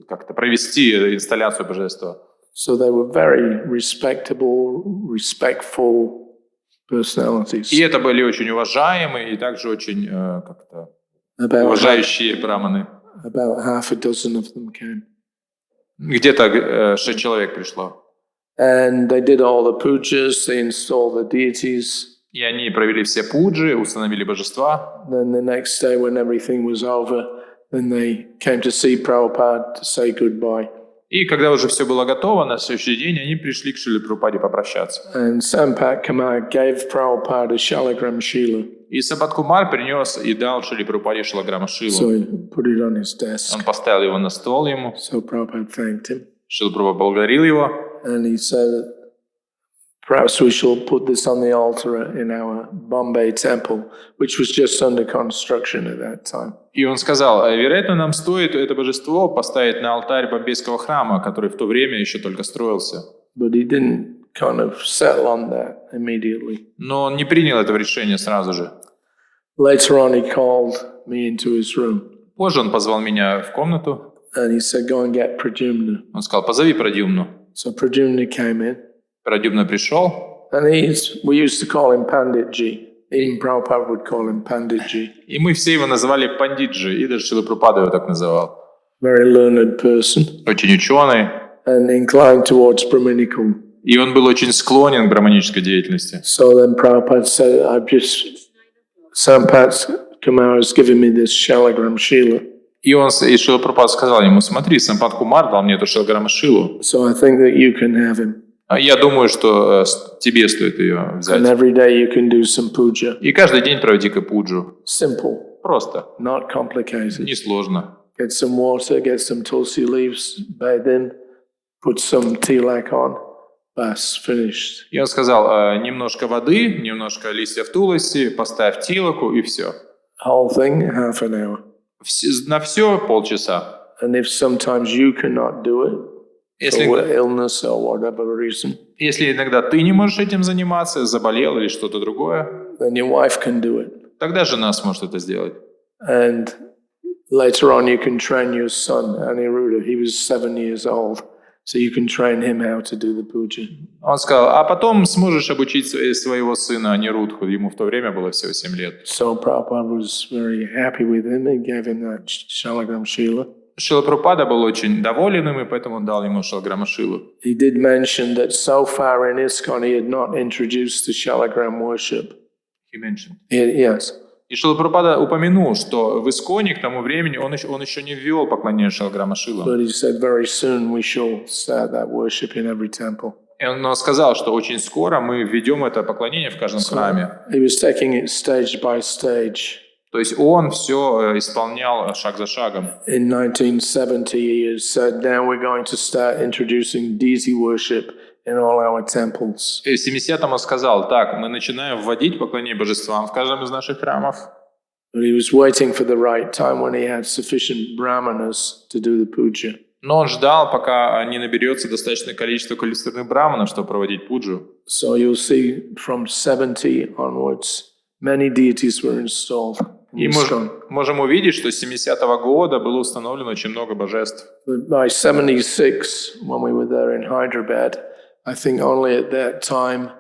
как-то провести инсталляцию божества. So they were very respectable, respectful personalities. И это были очень уважаемые и также очень как-то About уважающие браманы. half a dozen of them came. Где-то 6 человек пришло. And they did all the pujas, they installed the deities. И они провели все пуджи, установили божества. Then the next day when everything was over, then they came to see Prabhupada to say goodbye. И когда уже все было готово, на следующий день они пришли к Шриле Прабхупаде попрощаться. And Sampat Kumar gave Prabhupada a Shalagram Shila. И Сампат Кумар принес и дал Шриле Прабхупаде Шилаграма So Шилу. he put it on his desk. Он поставил его на стол ему. So Prabhupada thanked him. Шрила Прабхупада благодарил его. And he said, perhaps we shall put this on the altar in our Bombay temple, which was just under construction at that time. И он сказал, вероятно, нам стоит это божество поставить на алтарь Бомбейского храма, который в то время еще только строился. But he didn't kind of settle on that immediately. Но он не принял этого решения сразу же. Later on, he called me into his room Позже он позвал меня в комнату. and he said, go and get Pradyumna. Он сказал, позови Прадюмну. So Pradyumna came in Прадюмна пришел. and we used to call him Panditji. Even Prabhupada would call him Panditji. И мы все его называли Пандиджи, и даже Шрила Прабхупада его так называл. Very learned person Очень ученый. and inclined towards Brahminical. И он был очень склонен к браманической деятельности. So then Prabhupada said, Sampat Kumar has given me this Shalagram Shila. И Шрила Прабхупада сказал ему, смотри, Сампат Кумар дал мне эту Шилаграма Шилу. So I think that you can have him. Я думаю, что тебе стоит ее And взять. every day you can do some puja. И каждый день проводи-ка пуджу. Simple, Просто. not complicated. Несложно. Get some water, get some tulsi leaves, bathe in, put some tilak on. Bas, finished. И он сказал, немножко воды, немножко листьев туласи, поставь тилоку и все. Whole thing, half an hour. На все полчаса. And if sometimes you cannot do it, Если, for illness or whatever reason, если иногда ты не можешь этим заниматься, заболел или что-то другое, then your wife can do it. тогда жена сможет это сделать. And later on you can train your son, Aniruddha. He was 7 years old. So you can train him how to do the puja. Он сказал, а потом сможешь обучить своего сына Анирудху. Ему в то время было всего 7 лет. So Prabhupada was very happy with him and gave him that Shalagram Shila. Шрила Прабхупада был очень доволен им, и поэтому он дал ему Шилаграма Шилу. He did mention that so far in ISKCON he had not introduced the Shalagram worship. He mentioned. Yes. И Шрила Прабхупада упомянул, что в Исконе к тому времени он еще не ввел поклонение Шилаграма Шилу. But he said very soon we shall start that worship in every temple. И он сказал, что очень скоро мы введем это поклонение в каждом храме. He was taking it stage by stage. То есть он все исполнял шаг за шагом. In 1970 he had said, now we're going to start introducing deity worship in all our temples. И в 70-м он сказал, так, мы начинаем вводить поклонение божествам в каждом из наших храмов. But he was waiting for the right time when he had sufficient brahmanas to do the puja. Но он ждал, пока не наберется достаточное количество квалифицированных браманов, чтобы проводить пуджу. So you'll see from 70 onwards, many deities were installed. И можем увидеть, что с 70-го года было установлено очень много божеств. But by 76, when we were there in Hyderabad, I think only at that time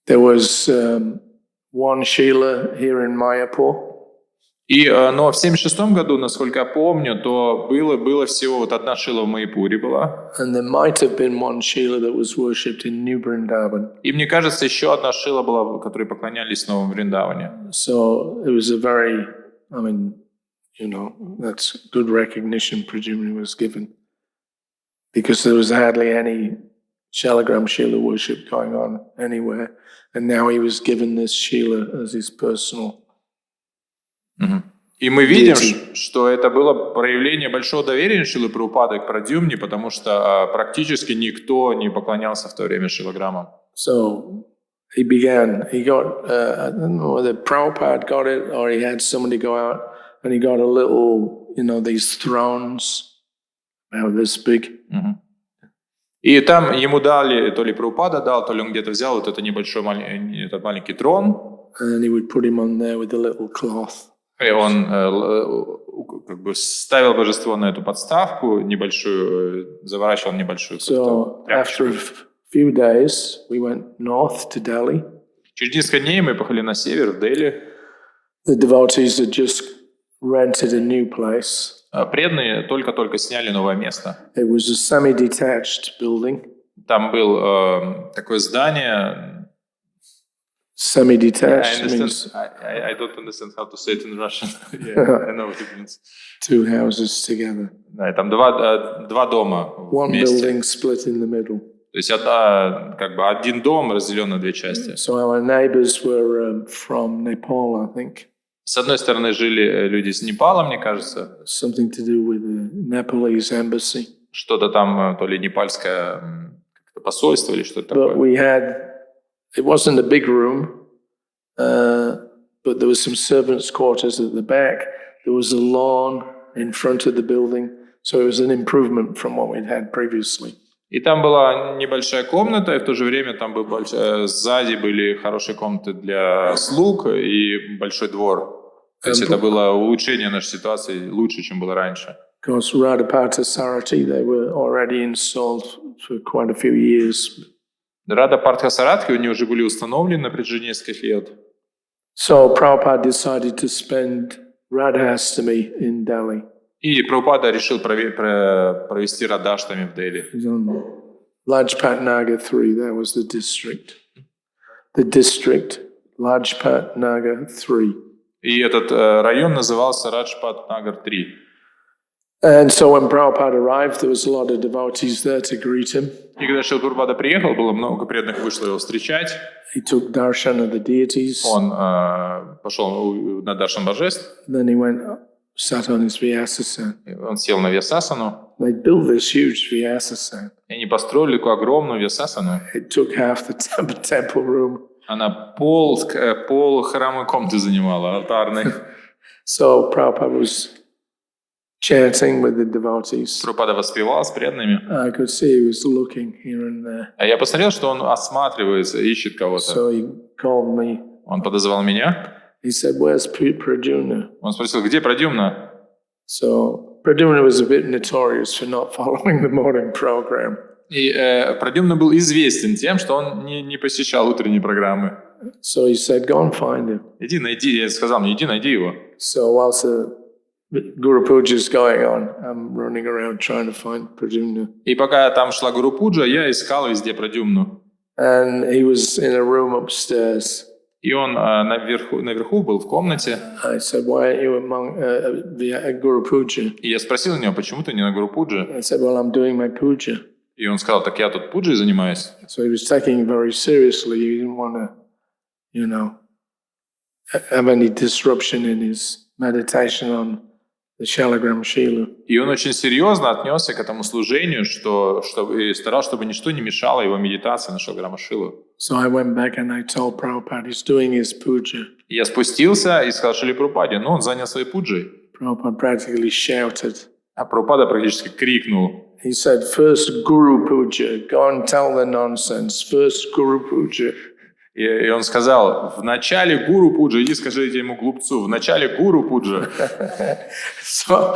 there was one Shila here in Mayapur. Но в 76-м году, насколько я помню, то было всего вот одна шила в Майяпуре была. And there might have been one Shila that was worshipped in New Vrindavan. И мне кажется, еще одна шила была, которой поклонялись в Новом Вриндаване. So it was a very, I mean, you know, that's good recognition presumably was given. Because there was hardly any Shalagram Shila worship going on anywhere. And now he was given this Shila as his personal. И мы видим, что это было проявление большого доверия Шрилы Прабхупады к Прадюмне, потому что практически никто не поклонялся в то время Шилаграмам. So he got, I don't know whether Prabhupada got it or he had somebody go out and he got a little, you know, these thrones about this big. И там ему дали, то ли Прабхупада дал, то ли он где-то взял вот это небольшой этот маленький трон. And he would put him on there with a little cloth. И он как бы ставил божество на эту подставку небольшую, заворачивал небольшую. So after a few days, we went north to Delhi. Через несколько дней мы поехали на север, в Дели. The devotees had just rented a new place. Преданные только-только сняли новое место. It was a semi-detached building. Там было такое здание. Semi-detached means I don't understand how to say it in Russian. Yeah, I know what it means. two houses together. Да, и там два дома One вместе. building split in the middle. То есть один дом разделен на две части. So our neighbors were from Nepal, I think. С одной стороны жили люди из Непала, мне кажется. Something to do with the Nepalese embassy. Что-то там, то ли непальское посольство или что-то такое. But we had, it wasn't a big room, but there was some servants' quarters at the back. There was a lawn in front of the building, so it was an improvement from what we'd had previously. И там была небольшая комната, и в то же время там был сзади были хорошие комнаты для слуг и большой двор. То есть это было улучшение нашей ситуации лучше, чем было раньше. Because Radhapata Sarati, they were already installed for quite a few years. Рада Партха Саратхи у них уже были установлены на протяжении нескольких лет. So Prabhupada decided to spend Radhastami in Delhi. И Прабхупада решил провести Радхаштами в Дели. He's on Lajpat Nagar 3, that was the district. The district, Lajpat Nagar 3. И этот район назывался Раджпат Нагар 3. And so when Prabhupada arrived, there was a lot of devotees there to greet him. И когда Шрила Прабхупада приехал, было много преданных вышло его встречать. He took darshan of the deities. Он пошел на даршан божеств. Then he went, sat on his Vyasasana. Он сел на Вьясасану. They built this huge Vyasasana. И они построили такую огромную Вьясасану. It took half the temple room. Она пол храмовой комнаты занимала, алтарной. So Prabhupada was chanting with the devotees. Прабхупада воспевал с преданными. I could see he was looking here and there. А я посмотрел, что он осматривается, ищет кого-то. So he called me. Он подозвал меня. He said, "Where's Pradyumna?" Он спросил, где Прадюмна? So Pradyumna was a bit notorious for not following the morning program. И Прадюмна был известен тем, что он не посещал утренние программы. So he said, "Go and find him." Иди найди, я сказал мне, иди найди его. So whilst the Guru Puja is going on, I'm running around trying to find Pradyumna. И пока там шла Гуру Пуджа, я искал везде Прадюмну. And he was in a room upstairs. И он наверху был в комнате. I said, "Why aren't you among Guru Puja?" И я спросил у него, почему ты не на Гуру Пудже? I said, "Well, I'm doing my puja." И он сказал, так я тут пуджей занимаюсь. So he was taking it very seriously. He didn't want to, have any disruption in his meditation on the Shalagram Shila. И он очень серьезно отнесся к этому служению, и старался, чтобы ничто не мешало его медитации на Шалграма Шилу. So I went back and I told Prabhupada he's doing his puja. И я спустился и сказал Шриле Прабхупаде, он занял своей пуджей. Prabhupada practically shouted. А Прабхупада практически крикнул. He said, "First Guru Puja, go and tell the nonsense. First Guru Puja." И он сказал, в начале Гуру Пуджи, иди скажите ему глупцу, в начале Гуру Пуджи. So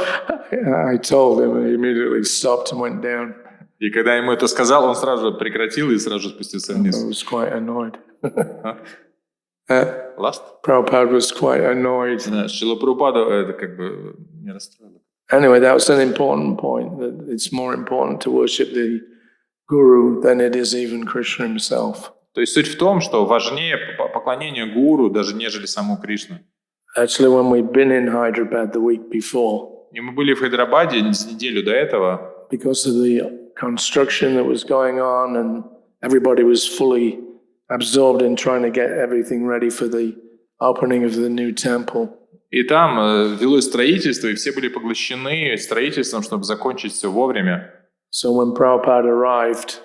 I told him and he immediately stopped and went down. И когда ему это сказал, он сразу прекратил и сразу спустился I вниз. was quite annoyed. Last? Prabhupada was quite annoyed. Шрила Прабхупада это как бы не расстроило. Anyway, that was an important point, that it's more important to worship the Guru than it is even Krishna himself. То есть суть в том, что важнее поклонение Гуру, даже нежели саму Кришну. Actually, when we'd been in Hyderabad the week before, И мы были в Хайдарабаде неделю до этого, because of the construction that was going on and everybody was fully absorbed in trying to get everything ready for the opening of the new temple. и там велось строительство, и все были поглощены строительством, чтобы закончить все вовремя. So when Prabhupada arrived,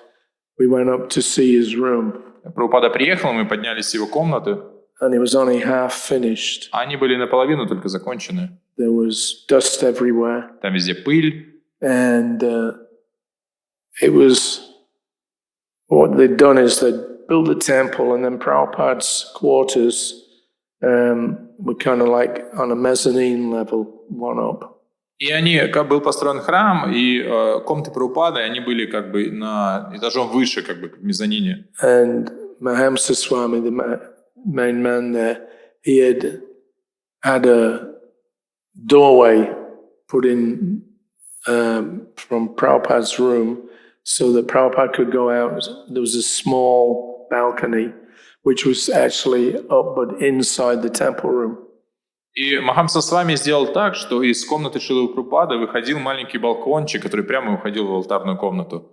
we went up to see his room. Прабхупада приехал, мы поднялись в его комнаты, And it was only half finished. а они были наполовину только закончены. There was dust everywhere. Там везде пыль. And it was, what they'd done is they'd built a temple, and then Prabhupada's quarters were kind of like on a mezzanine level, one up. И они, как был построен храм, и комнаты Прабхупады, они были как бы на этажом выше, как бы в мезонине. And Mahamsa Swami, the main man there, he had a doorway put in from Prabhupada's room so that Prabhupada could go out. There was a small balcony which was actually up but inside the temple room. И Махамса с вами сделал так, что из комнаты Шрилы Прабхупады выходил маленький балкончик, который прямо выходил в алтарную комнату.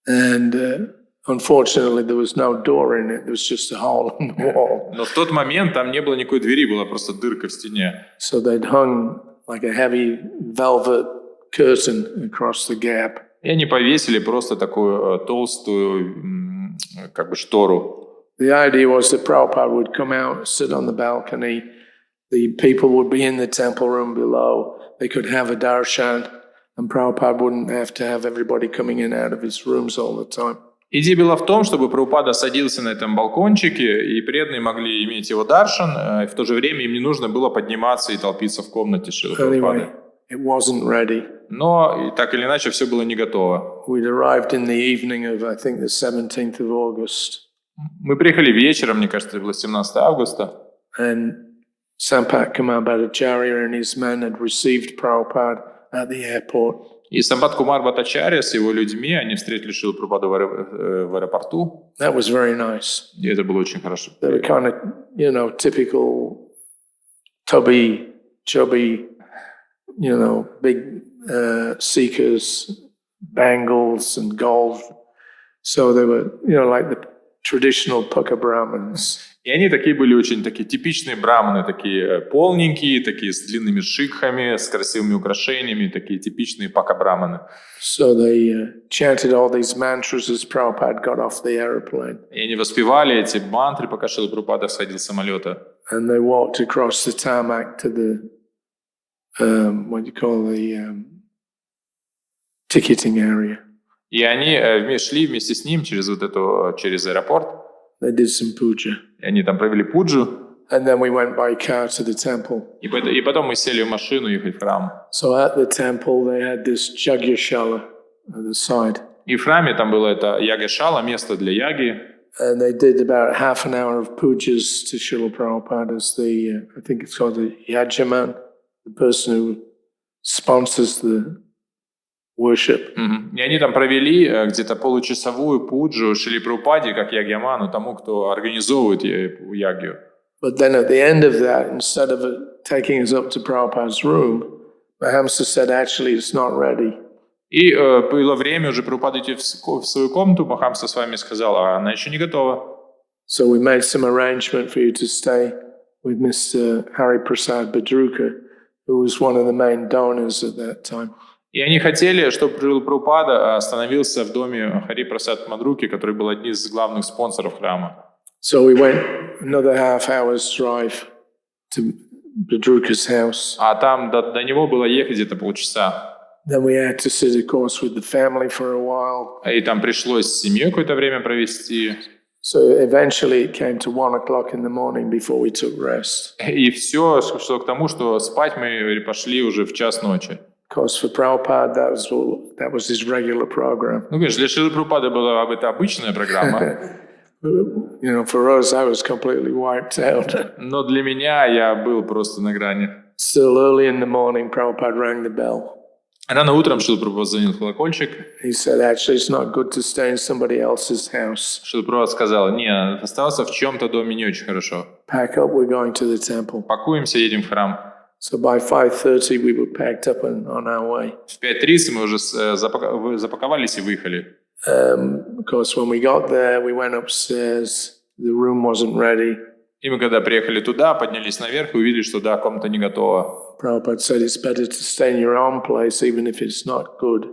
And unfortunately, there was no door in it. There was just a hole in the wall. Но в тот момент там не было никакой двери, была просто дырка в стене. So they'd hung like a heavy velvet curtain across the gap. И они повесили просто такую толстую как бы штору. The idea was that Prabhupada would come out, sit on the balcony. The people would be in the temple room below. They could have a darshan, and Prabhupada wouldn't have to have everybody coming in and out of his rooms all the time. Идея была в том, чтобы Прабхупада садился на этом балкончике, и преданные могли иметь его даршан, и в то же время им не нужно было подниматься и толпиться в комнате Шрилы Прабхупады. Anyway, it wasn't ready. Но так или иначе все было не готово. We'd arrived in the evening of, I think, the 17th of August. Мы приехали вечером, мне кажется, это было 17 августа. And Sampat Kumar Bhattacharya and his men had received Prabhupada at the airport. И Сампат Кумар Бхаттачарья с его людьми, они встретили Шрилу Прабхупаду в аэропорту. That was very nice. И это было очень хорошо. They were kind of, typical tubby, chubby, big seekers, bangles and gold. So they were, like the traditional Pukka Brahmins. И они такие были очень такие типичные браманы, такие полненькие, такие с длинными шикхами, с красивыми украшениями, такие типичные пака-браманы. So they chanted all these mantras as Prabhupada got off the airplane. И они воспевали эти мантры, пока Шрила Прабхупада сходил с самолета. And they walked across the tarmac to the, ticketing area. И они шли вместе с ним через через аэропорт. They did some puja. И они там провели пуджу. And then we went by car to the temple. И потом мы сели в машину и ехали в храм. So at the temple they had this Jagyashala at the side. И в храме там было это ягашала, место для яги. And they did about half an hour of pujas to Srila Prabhupada as the, I think it's called the Yajaman, the person who sponsors the worship. И они там провели где-то получасовую пуджу Шриле Прабхупаде, как ягьяману, тому, кто организовывает ягью. But then at the end of that, instead of taking us up to Prabhupada's room, Mahamsa said, actually, it's not ready. И было время уже Прабхупада идти в свою комнату, Махамса с вами сказал, а она еще не готова. So we made some arrangement for you to stay with Mr. Hari Bhadruka, who was one of the main donors at that time. И они хотели, чтобы Шрила Прабхупада остановился в доме Хари Мадруки, который был одним из главных спонсоров храма. So we went another half hour's drive to Bhadruka's house. А там до него было ехать где-то полчаса. Then we had to sit, of course, with the family for a while. И там пришлось с семьей какое-то время провести. So eventually it came to 1 o'clock in the morning before we took rest. И все шло к тому, что спать мы пошли уже в час ночи. Of course, for Prabhupada, that was his regular program. Ну, конечно, для Шрилы Прабхупады была это обычная программа. For us, I was completely wiped out. Но для меня я был просто на грани. Still early in the morning, Prabhupada rang the bell. Рано утром Шрила Прабхупада звонил в колокольчик. He said, actually, it's not good to stay in somebody else's house. Шрила Прабхупада сказал, не, оставаться в чьем-то доме не очень хорошо. Pack up, we're going to the temple. Пакуемся, едем в храм. So by 5:30, we were packed up and on our way. В 5:30 мы уже запаковались и выехали. Of course, when we got there, we went upstairs. The room wasn't ready. И мы когда приехали туда, поднялись наверх и увидели, что да, комната не готова. Prabhupada said it's better to stay in your own place, even if it's not good,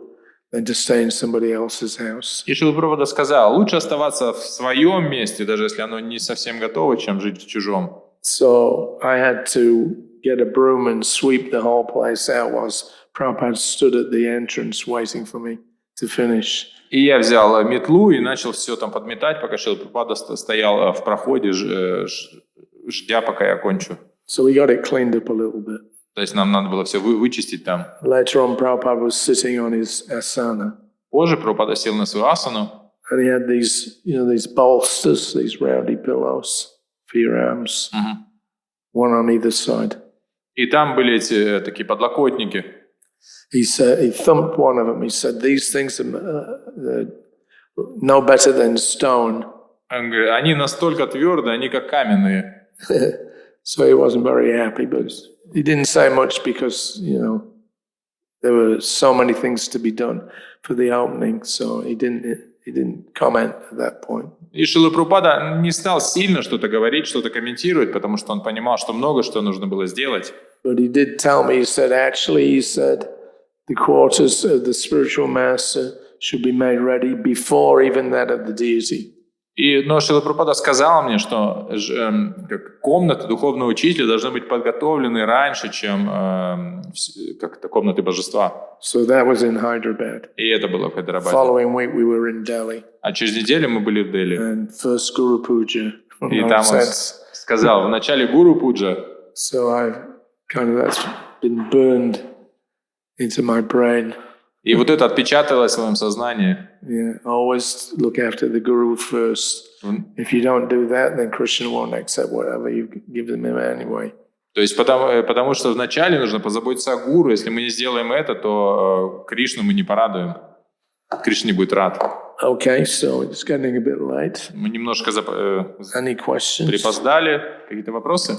than to stay in somebody else's house. И Шрила Прабхупада сказал, лучше оставаться в своем месте, даже если оно не совсем готово, чем жить в чужом. So I had to get a broom and sweep the whole place out whilst Prabhupada stood at the entrance waiting for me to finish. И я взял метлу и начал все там подметать, пока Шрила Прабхупада стоял в проходе, ждя, пока я кончу. So we got it cleaned up a little bit. То есть нам надо было все вычистить там. Later on, Prabhupada was sitting on his asana. Позже Прабхупада сел на свою асану, And he had these bolsters, these roundy pillows for your arms, one on either side. и там были эти такие подлокотники. He said, he thumped one of them. He said, "These things are no better than stone." Он говорит, они настолько твердые, они как каменные. So he wasn't very happy, but he didn't say much because, there were so many things to be done for the opening. So he didn't comment at that point. И Шрила Прабхупада не стал сильно что-то говорить, что-то комментировать, потому что он понимал, что много что нужно было сделать. But he did tell me, he said, the quarters of the spiritual master should be made ready before even that of the deity. Но Шрила Прабхупада сказал мне, что комнаты духовного учителя должны быть подготовлены раньше, чем комнаты божества. So that was in Hyderabad. И это было в Хайдарабаде. Following week we were in Delhi. А через неделю мы были в Дели. And first Guru Puja. И там он сказал, в начале Гуру Пуджа. So that's been burned into my brain. И вот это отпечаталось в своем сознании. Yeah, always look after the Guru first. If you don't do that, then Krishna won't accept whatever you give them anyway. То есть потому что вначале нужно позаботиться о гуру. Если мы не сделаем это, то Кришну мы не порадуем. Кришна не будет рад. Okay, so it's getting a bit late. Мы немножко Any questions? припоздали. Какие-то вопросы?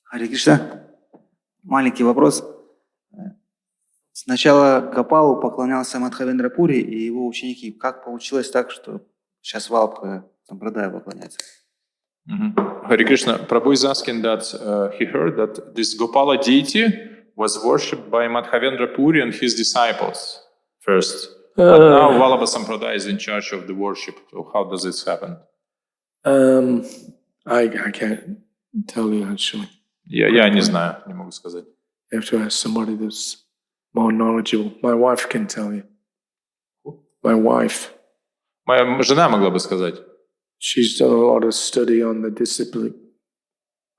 Хари Кришна. Маленький вопрос. Сначала Гопалу поклонялся Мадхавендра Пури и его ученики. Как получилось так, что сейчас Валабха Сампрадая поклоняется? Хари Кришна, Prabhu is asking that he heard that this Gopala deity was worshipped by Madhavendra Puri and his disciples first. But now Vallabha Sampradaya is in charge of the worship. So how does this happen? I can't tell you actually. Я не знаю, не могу сказать. You have to ask somebody that's more knowledgeable. My wife can tell you. My wife. Моя жена могла бы сказать. She's done a lot of study on the discipline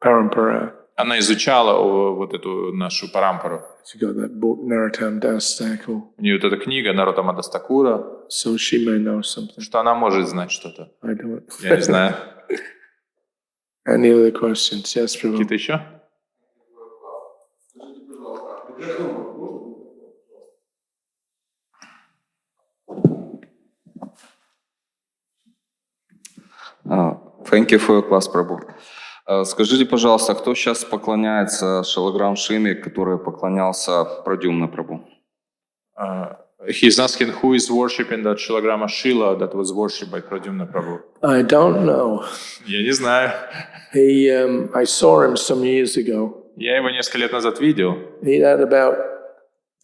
parampara. Она изучала вот эту нашу парампару. She got that book Narottam Das Thakur. У нее вот эта книга Нароттама Дас Такура. So she may know something. Что она может знать что-то. I don't. Я не знаю. Any other questions? Yes, Prabhu. Какие-то еще? Thank you for your class, Prabhu. Скажите, пожалуйста, кто сейчас поклоняется Шалаграм Шиме, который поклонялся Прадюмна Прабhu? He's asking who is worshipping that Shilagrama Shila that was worshipped by Pradyumna Prabhu. I don't know. Я не знаю. I saw him some years ago. Я его несколько лет назад видел. He had about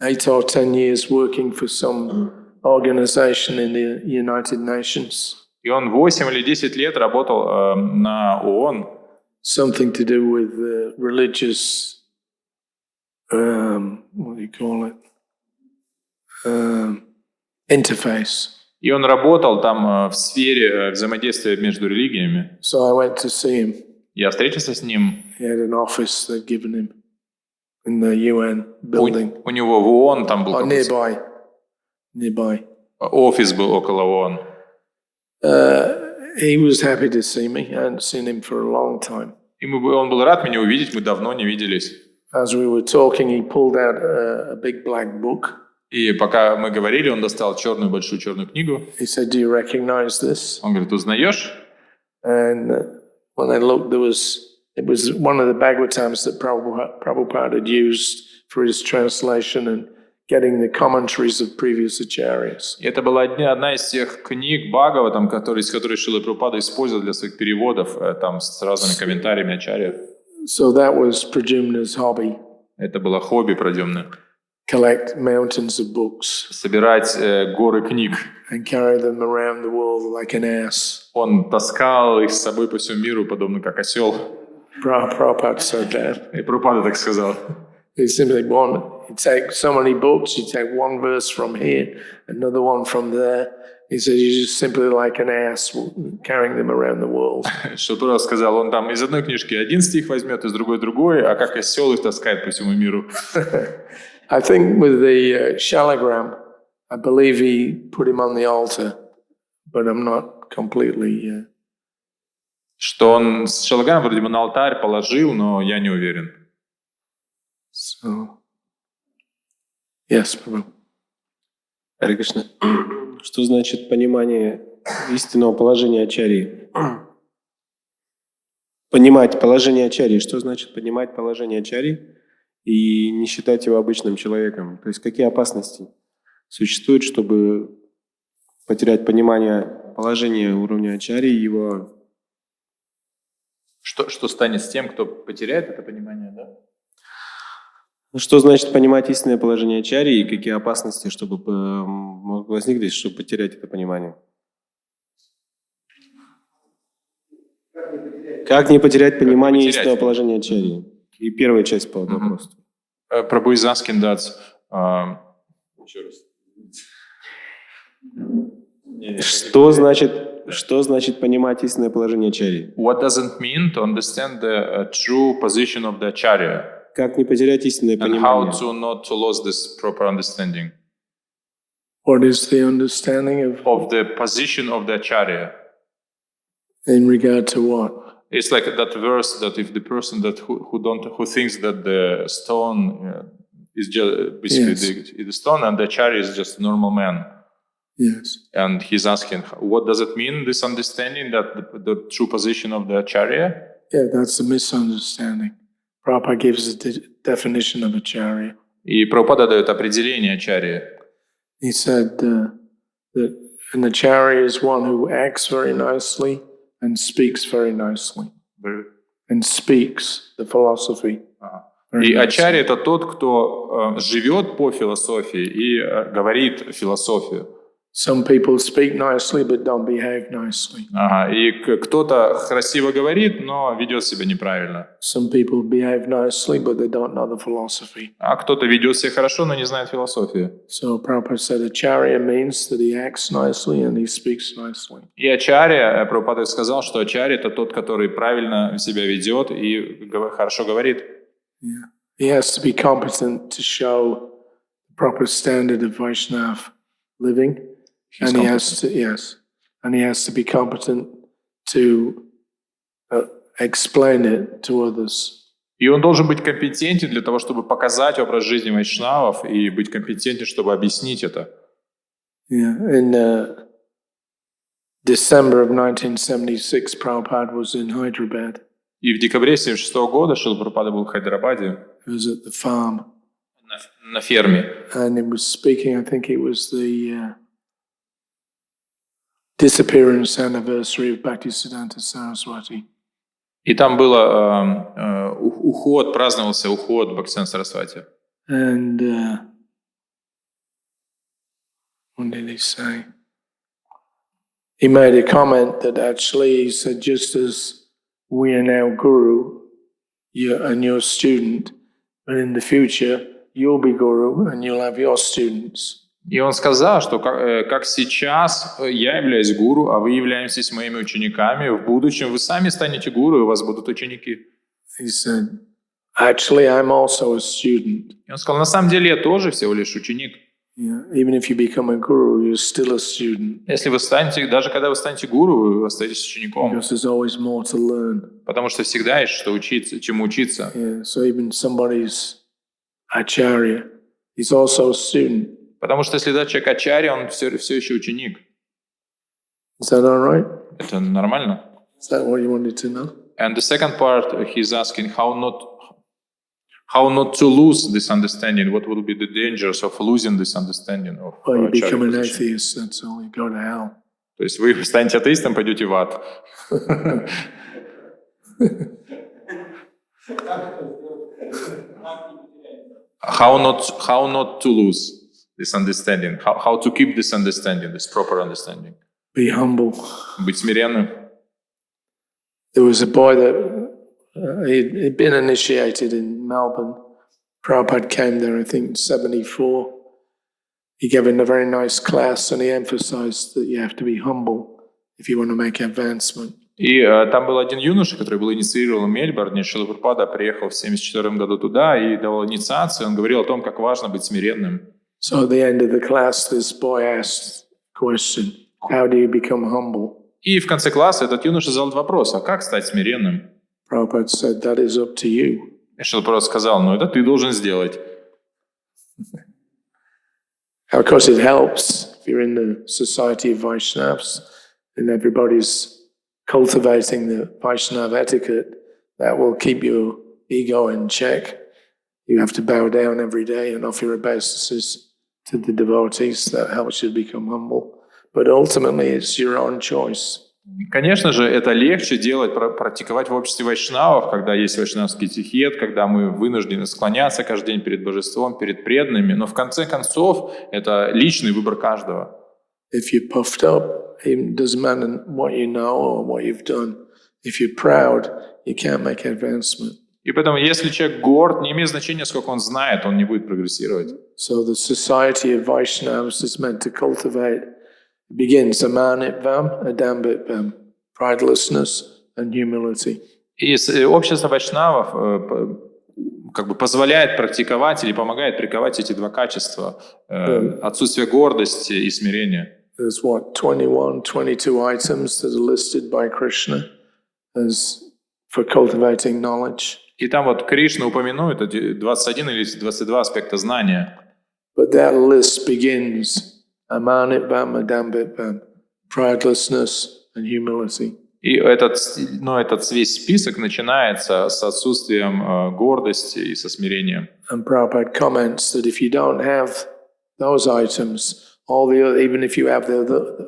8 or 10 years working for some organization in the United Nations. И он 8 или 10 лет работал на ООН. Something to do with religious, what do you call it? Interface. И он работал там в сфере взаимодействия между религиями. So I went to see him. Я встретился с ним. He had an office they'd given him in the UN building. У него в ООН там был nearby. Офис был около ООН. He was happy to see me. I hadn't seen him for a long time. И он был рад меня увидеть, мы давно не виделись. As we were talking, he pulled out a big black book. И пока мы говорили, он достал большую черную книгу. He said, "Do you recognize this?" Он говорит, узнаешь? And when I looked, it was one of the Bhagavatams that Prabhupada had used for his translation and getting the commentaries of previous acharyas. И это была одна из тех книг Бхагаватам, из которой Шрила Прабхупада использовал для своих переводов, там с разными комментариями ачарьев. So that was Pradyumna's hobby. Это было хобби Прадюмны. Collect mountains of books. Собирать горы книг. And carry them around the world like an ass. Он таскал их с собой по всему миру, подобно как осел. Prabhupada said that. И Прабхупада так сказал. He simply you take so many books, you take one verse from here, another one from there, He said, you're just simply like an ass carrying them around the world. Что Тура сказал, он там из одной книжки один стих возьмет, из другой, а как осел их таскает по всему миру. I think with the shalagram, I believe he put him on the altar, but I'm not completely... Что он с шалаграмом вроде бы на алтарь положил, но я не уверен. So, yes, Prabhu. Хари Кришна. Что значит понимание истинного положения ачарьи? Понимать положение ачарьи. Что значит понимать положение ачарьи и не считать его обычным человеком? То есть какие опасности существуют, чтобы потерять понимание положения уровня ачарьи и его... Что станет с тем, кто потеряет это понимание, да? Что значит понимать истинное положение ачарьи и какие опасности, чтобы могут возникнуть, чтобы потерять это понимание? Как не потерять понимание истинного положения ачарьи? И первая часть по вопросу. Prabhu is asking that... Что значит понимать истинное положение ачарьи? What does it mean to understand the true position of the acharya? Как не потерять истинное And how понимание? to not to lose this proper understanding What is the understanding of the position of the acharya? in regard to what? It's like that verse that if the person that who thinks that the stone is just basically Yes. the stone and the acharya is just a normal man, Yes. and he's asking, what does it mean? This understanding that the true position of the acharya? Yeah, that's a misunderstanding. Prabhupada gives a definition of acharya. И Прабхупада дает определение acharya. He said that an acharya is one who acts very nicely and speaks very nicely. And speaks the philosophy. very И nicely. acharya — это тот, кто живет по философии и говорит философию. Some people speak nicely but don't behave nicely. И кто-то красиво говорит, но ведет себя неправильно. Some people behave nicely but they don't know the philosophy. А кто-то ведет себя хорошо, но не знает философии. So Prabhupada said acharya means that he acts nicely and he speaks nicely. И acharya, Прабхупада сказал, что acharya — это тот, который правильно себя ведет и хорошо говорит. Yeah. He has to be competent to show the proper standard of Vaishnava living. And he has to be competent to explain it to others. И он должен быть компетентен для того, чтобы показать образ жизни вайшнавов, и быть компетентен, чтобы объяснить это. Yeah. In December of 1976, Prabhupada was in Hyderabad. И в декабре 1976 года Шрила Прабхупада был в Хайдарабаде, He was at the farm. на ферме. And he was speaking, I think it was the disappearance anniversary of Bhaktisiddhanta Saraswati. И там было праздновался уход Бхактисиддханта Сарасвати. And what did he say? He made a comment that actually he said, just as we are now guru, and you're student, but in the future you'll be guru and you'll have your students. И он сказал, что как сейчас я являюсь гуру, а вы являетесь моими учениками, в будущем вы сами станете гуру, и у вас будут ученики. He said, actually, I'm also a student. И он сказал, на самом деле я тоже всего лишь ученик. Yeah, even if you become a guru, you're still a student. Если вы станете, даже когда вы станете гуру, вы остаетесь учеником. Because there's always more to learn. Потому что всегда есть что учиться, чему учиться. Yeah, so even somebody's acharya, he's also a student. Потому что если человек ачарья, он все еще ученик. Is that all right? Это нормально. Is that what you wanted to know? And the second part, he's asking how not to lose this understanding. What will be the dangers of losing this understanding of Well, you acharya become an position? atheist, that's all. You go to hell. То есть вы станете атеистом, пойдете в ад. How not to lose this understanding? How to keep this understanding, this proper understanding? Be humble. Быть смиренным. There was a boy that he'd been initiated in Melbourne. Prabhupada came there, I think, in 1974. he gave a very nice class, and he emphasized that you have to be humble if you want to make advancement. И там был один юноша, который был инициирован в Мельбурне. Шрила Прабхупада приехал в 1974 году туда и давал инициацию. Он говорил о том, как важно быть смиренным. So at the end of the class, this boy asked the question, how do you become humble? И в конце класса этот юноша задал вопрос, а как стать смиренным? Prabhupada said, that is up to you. И Шрила Прабхупада сказал, ну это ты должен сделать. Of course, it helps if you're in the society of Vaishnavas and everybody's cultivating the Vaishnava etiquette. That will keep your ego in check. You have to bow down every day and offer your obeisances to the devotees. That helps you become humble. But ultimately, it's your own choice. Конечно же, это легче делать, практиковать в обществе вайшнавов, когда есть вайшнавский этикет, когда мы вынуждены склоняться каждый день перед божеством, перед преданными. Но в конце концов, это личный выбор каждого. If you're puffed up, it doesn't matter what you know or what you've done. If you're proud, you can't make advancement. И поэтому, если человек горд, не имеет значения, сколько он знает, он не будет прогрессировать. So the society of Vaishnavas is meant to cultivate. It begins amanitvam, adambitvam, pridelessness and humility. И общество вайшнавов как бы позволяет практиковать или помогает приковать эти два качества: отсутствие гордости и смирения. There's 21, 22 items that are listed by Krishna as for cultivating knowledge. И там вот Кришна упомянует 21 или 22 аспекта знания. But that list begins amanitvam, adambitvam, pridelessness and humility. И этот весь список начинается с отсутствием гордости и со смирением. And Prabhupada comments that if you don't have those items, even if you have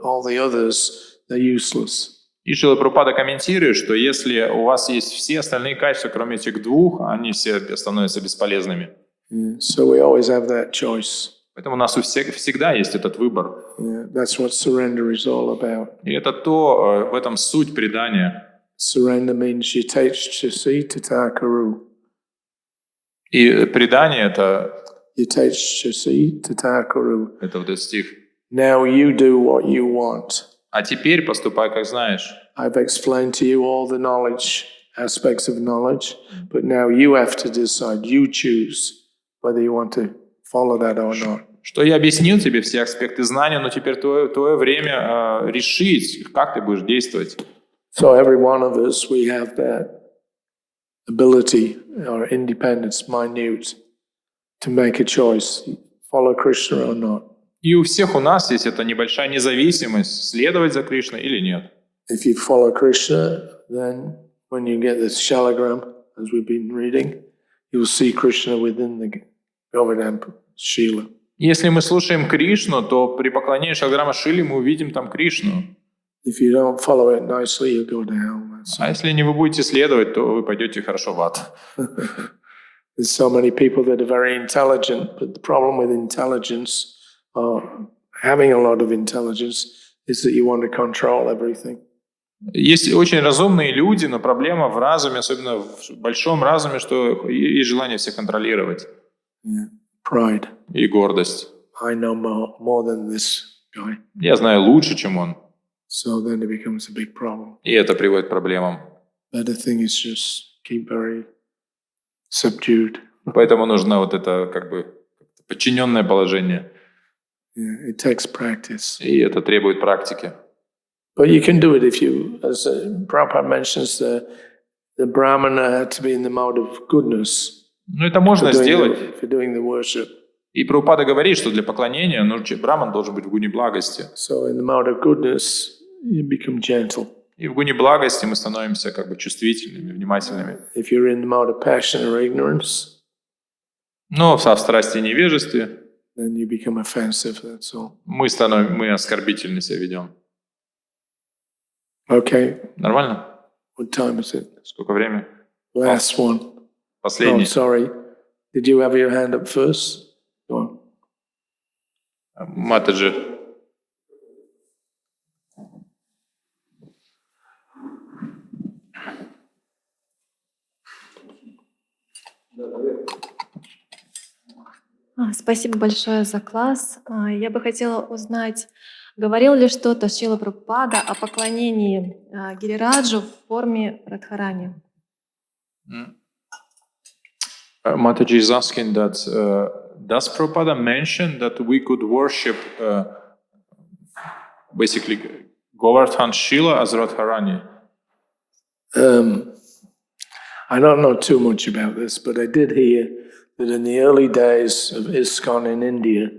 all the others, they're useless. И Шрила Прабхупада комментирует, что если у вас есть все остальные качества, кроме этих двух, они все становятся бесполезными. So we always have that choice. Поэтому у нас у всех всегда есть этот выбор. That's what surrender is all about. И это то, в этом суть предания. Surrender means yatechasi tathakuru. И предание это... Yatechasi tathakuru. Это вот этот стих. Now you do what you want. А теперь поступай, как знаешь. I've explained to you all the knowledge, aspects of knowledge, but now you have to decide, you choose whether you want to follow that or not. Что я объяснил тебе все аспекты знания, но теперь твое время решить, как ты будешь действовать. So every one of us, we have that ability or independence, minute, to make a choice, follow Krishna or not. И у всех у нас есть эта небольшая независимость, следовать за Кришной или нет. If you follow Krishna, then when you get this shalagram, as we've been reading, you'll see Krishna within the Govardhan Shila. Если мы слушаем Кришну, то при поклонении Шалграма Шили мы увидим там Кришну. If you don't follow it nicely, you'll go to hell. А если не вы будете следовать, то вы пойдете хорошо в ад. There's so many people that are very intelligent, but the problem with intelligence, or having a lot of intelligence, is that you want to control everything. Есть очень разумные люди, но проблема в разуме, особенно в большом разуме, что есть желание всех контролировать. Yeah. Pride. И гордость. I know more than this guy. Я знаю лучше, чем он. So then it becomes a big problem. И это приводит к проблемам. Better thing is just keep very subdued. Поэтому нужно вот это как бы подчиненное положение. Yeah, it takes practice. И это требует практики. But you can do it if you, as Prabhupada mentions, the brahmana had to be in the mode of goodness. Ну, это можно сделать. For doing the worship. И Прабхупада говорит, что для поклонения браман должен быть в гуне благости. So in the mode of goodness, you become gentle. И в гуне благости мы становимся как бы чувствительными, внимательными. If you're in the mode of passion or ignorance, но в страсти и невежестве then you become offensive, that's all. Мы оскорбительно себя ведем. Okay. Нормально? What time is it? Сколько времени? Last one. Последний. Oh, sorry. Did you have your hand up first? Go on. Матаджи. Спасибо большое за класс. Я бы хотела узнать, говорил ли что-то Шрила Прабхупада о поклонении Гирираджу в форме Радхарани? Mataji is asking that does Prabhupada mention that we could worship basically Govardhan Shila as Radharani? I don't know too much about this, but I did hear that in the early days of ISKCON in India,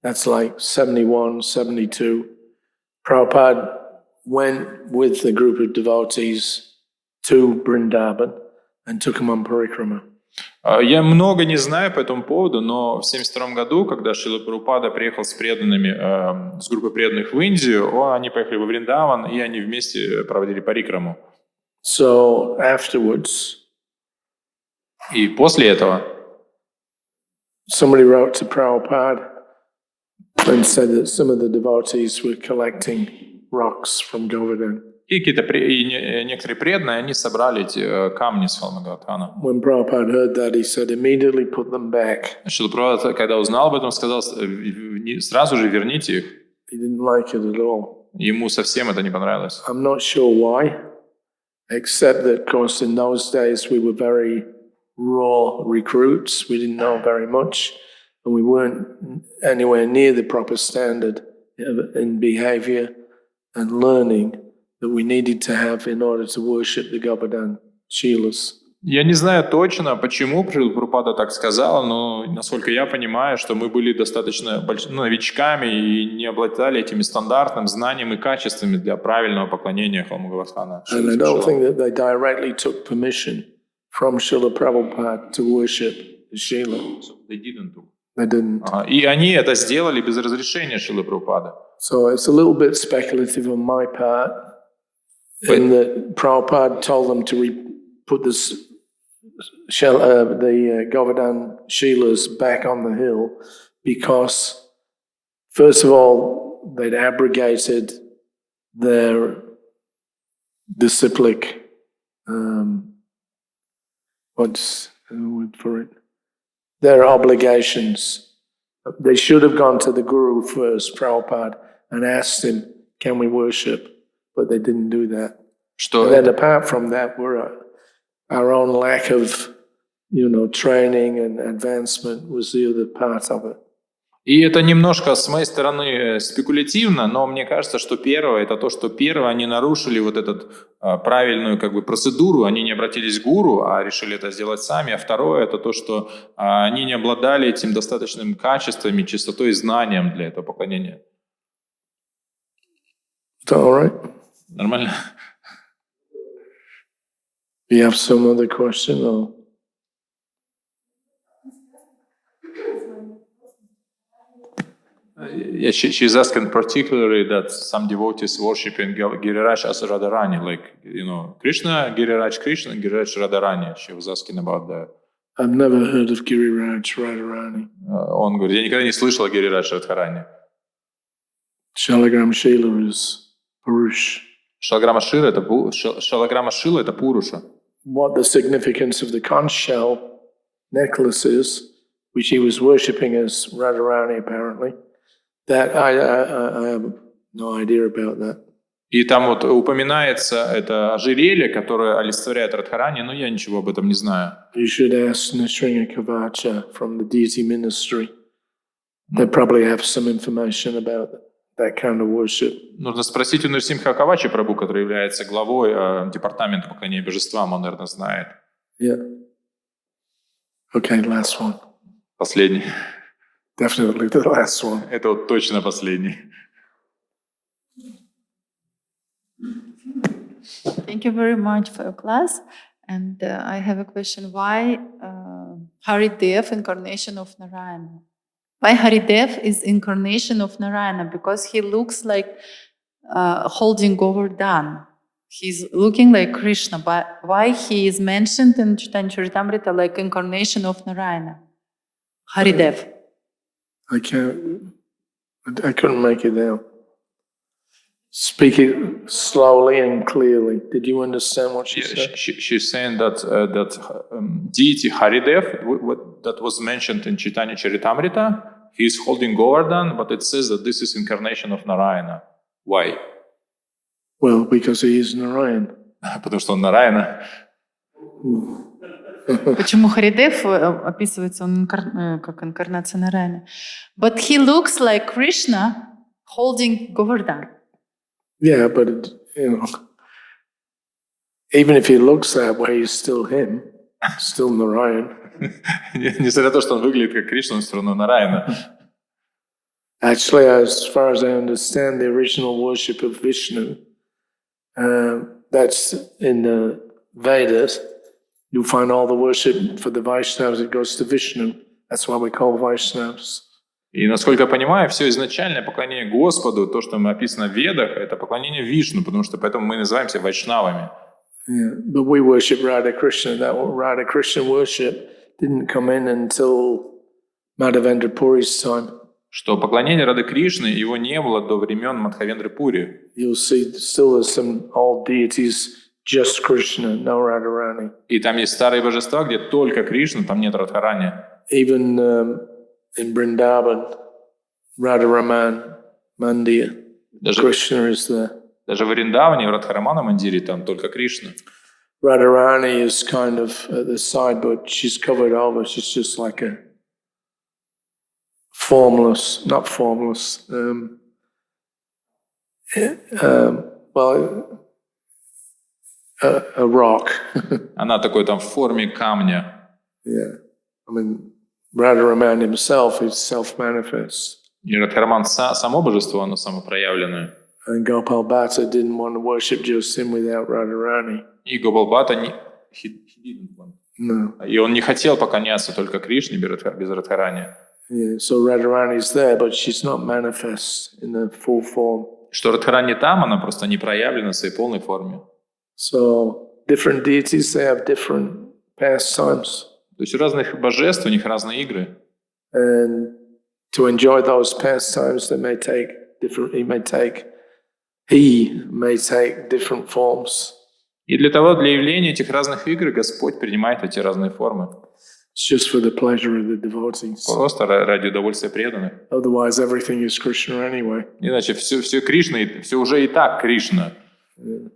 that's like 71, 72, Prabhupada went with a group of devotees to Vrindavan and took them on parikrama. Я много не знаю по этому поводу, но в 1972 году, когда Шрила Прабхупада приехал с преданными, с группой преданных в Индию, они поехали во Вриндаван, и они вместе проводили парикраму. So afterwards, И после этого somebody wrote to Prabhupada and said that some of the devotees were collecting rocks from Govardhan. и некоторые преданные, они собрали эти камни с холма Говардхана. When Prabhupada heard that, he said, immediately put them back. Шрила Прабхупада, когда узнал об этом, сказал, сразу же верните их. He didn't like it at all. Ему совсем это не понравилось. I'm not sure why, except that, of course, in those days we were very raw recruits. We didn't know very much, and we weren't anywhere near the proper standard in behavior and learning that we needed to have in order to worship the Govardhan Shilas. Я не знаю точно, почему Шрила Прабхупада так сказал, но насколько я понимаю, что мы были достаточно новичками и не обладали этими стандартным знанием и качествами для правильного поклонения холму Говардхана. And I don't think that they directly took permission from Srila Prabhupada to worship the Shila. They didn't. They didn't. И они это сделали без разрешения Шрилы Прабхупады. So it's a little bit speculative on my part, in that Prabhupada told them to put the Govardhan Shilas back on the hill because, first of all, they'd abrogated their disciplic, what's the word for it? Their obligations. They should have gone to the Guru first, Prabhupada, and asked him, can we worship? But they didn't do that. And then apart from that, our own lack of, training and advancement was the other part of it. И это немножко с моей стороны спекулятивно, но мне кажется, что первое, это то, что первое, они нарушили вот эту правильную процедуру, они не обратились к гуру, а решили это сделать сами, а второе, это то, что они не обладали этим достаточным качествами, чистотой и знанием для этого поклонения. All right. Нормально? Do you have some other question? Or? Yeah, she's asking particularly that some devotees worshiping Giriraj as Radharani, Krishna, Giriraj Krishna, and Giriraj Radharani. She was asking about that. I've never heard of Giriraj Radharani. Он говорит, я никогда не слышал о Гирирадж Радхарани. Shalagram Shila is Purush. Шалаграма Шила это Пуруша. What the significance of the conch shell necklace is, which he was worshipping as Radharani apparently, that I have no idea about that. И там вот упоминается это ожерелье, которое олицетворяет Радхарани, но я ничего об этом не знаю. You should ask Nrsimha Kavacha from the deity ministry. They probably have some information about that kind of worship. Нужно спросить у Нрсимха Кавачи Прабху, который является главой департамента поклонения божествам, он, наверное, знает. Yeah. Okay, last one. Последний. Definitely the last one. Это вот точно последний. Thank you very much for your class. And I have a question. Why Haridev, incarnation of Narayana? Why Haridev is incarnation of Narayana? Because he looks like holding Govardhan. He's looking like Krishna. But why he is mentioned in Chaitanya Charitamrita like incarnation of Narayana? Haridev. I couldn't make it out. Speak it slowly and clearly. Did you understand what she said? She's saying that deity Haridev, that was mentioned in Chaitanya Charitamrita, he is holding Govardhan, but it says that this is incarnation of Narayana. Why? Well, because he is Narayan. Потому что он Нараяна. Почему Харидев описывается он как инкарнация Нараяна? But he looks like Krishna holding Govardhan. Yeah, but even if he looks that way, he's still him, still Narayan. Несмотря на то, что он выглядит как Кришна, он все равно Нараяна. Actually, as far as I understand, the original worship of Vishnu, that's in the Vedas. You'll find all the worship for the Vaishnavas, it goes to Vishnu. That's why we call Vaishnavas. И, насколько я понимаю, все изначальное поклонение Господу, то, что описано в Ведах, это поклонение Вишну, потому что поэтому мы называемся вайшнавами. Yeah, but we worship Radha Krishna. That Radha Krishna worship didn't come in until Madhavendra Puri's time. Что поклонение Рады Кришны, его не было до времен Мадхавендры Пури. You'll see still there's some old deities, just Krishna, no Radharani. И там есть старые божества, где только Кришна, там нет Радхарани. Even in Vrindavan, Radharaman, Mandir, Krishna is there. Даже в Вриндаване, в Радхарамана Мандире, там только Кришна. Radharani is kind of at the side, but she's covered over. She's just like a formless, not formless. A rock. Она такой там в форме камня. Yeah, I mean, Radharaman himself is self-manifest. И Радхараман само божество, оно самопроявленное. And Gopal Bhatta didn't want to worship just him without Radharani. И Гопал Бхатта No. И он не хотел поклоняться только Кришне без Радхарани. Yeah, so Radharani is there, but she's not manifest in the full form. Что Радхарани там, она просто не проявлена в своей полной форме. So different deities, they have different pastimes. То есть у разных божеств, у них разные игры. And to enjoy those pastimes, he may take different forms. И для явления этих разных игр Господь принимает эти разные формы. It's just for the pleasure of the devotees. Просто ради удовольствия преданных. Otherwise, everything is Krishna anyway. Иначе все Кришна, все уже и так Кришна. Yeah.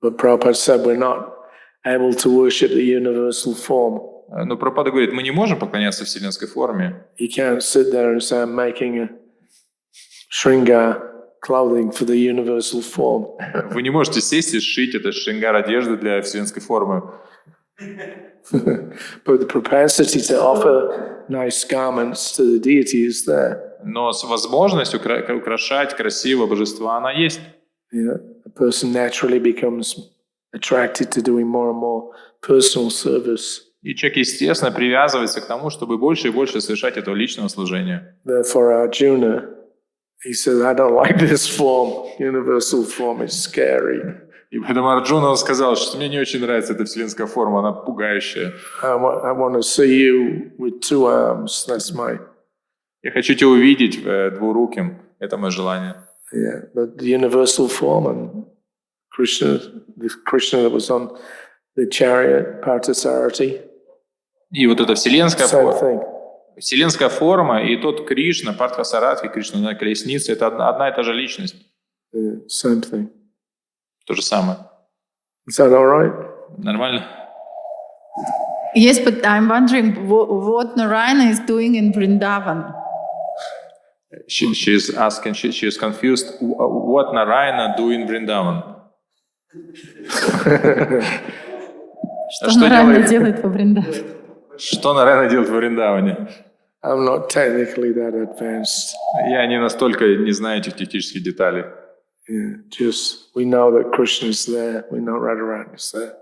But Prabhupada said we're not able to worship the universal form. Но Прабхупада говорит, мы не можем поклоняться вселенской форме. You can't sit there and say, I'm making a shringar clothing for the universal form. Вы не можете сесть и сшить это шрингар одежды для вселенской формы. But the propensity to offer nice garments to the deity is there. Но возможность украшать красиво божества, она есть. Yeah, a person naturally becomes attracted to doing more and more personal service. И человек, естественно, привязывается к тому, чтобы больше и больше совершать этого личного служения. Therefore, Arjuna, he said, I don't like this form, universal form, it's scary. И поэтому Арджуна он сказал, что мне не очень нравится эта вселенская форма, она пугающая. I want to see you with two arms, that's my... Я хочу тебя увидеть двуруким, это мое желание. Yeah, but the universal form and Krishna, the Krishna that was on the chariot, Parthasarathi. И вот эта вселенская Same форма. thing. Вселенская форма и тот Кришна, Партхасаратхи, Кришна на колеснице, это одна и та же личность. Yeah, same thing. То же самое. Is that all right? Нормально? Yes, but I'm wondering what Narayana is doing in Vrindavan. She is asking, she is confused. What Narayana do in Vrindavan? Что Нараяна делает во Вриндаване? Что Нараяна делает в Вриндаване? I'm not technically that advanced. Я не настолько не знаю этих технических деталей. Yeah, just we know that Krishna is there. We know Radharani is there.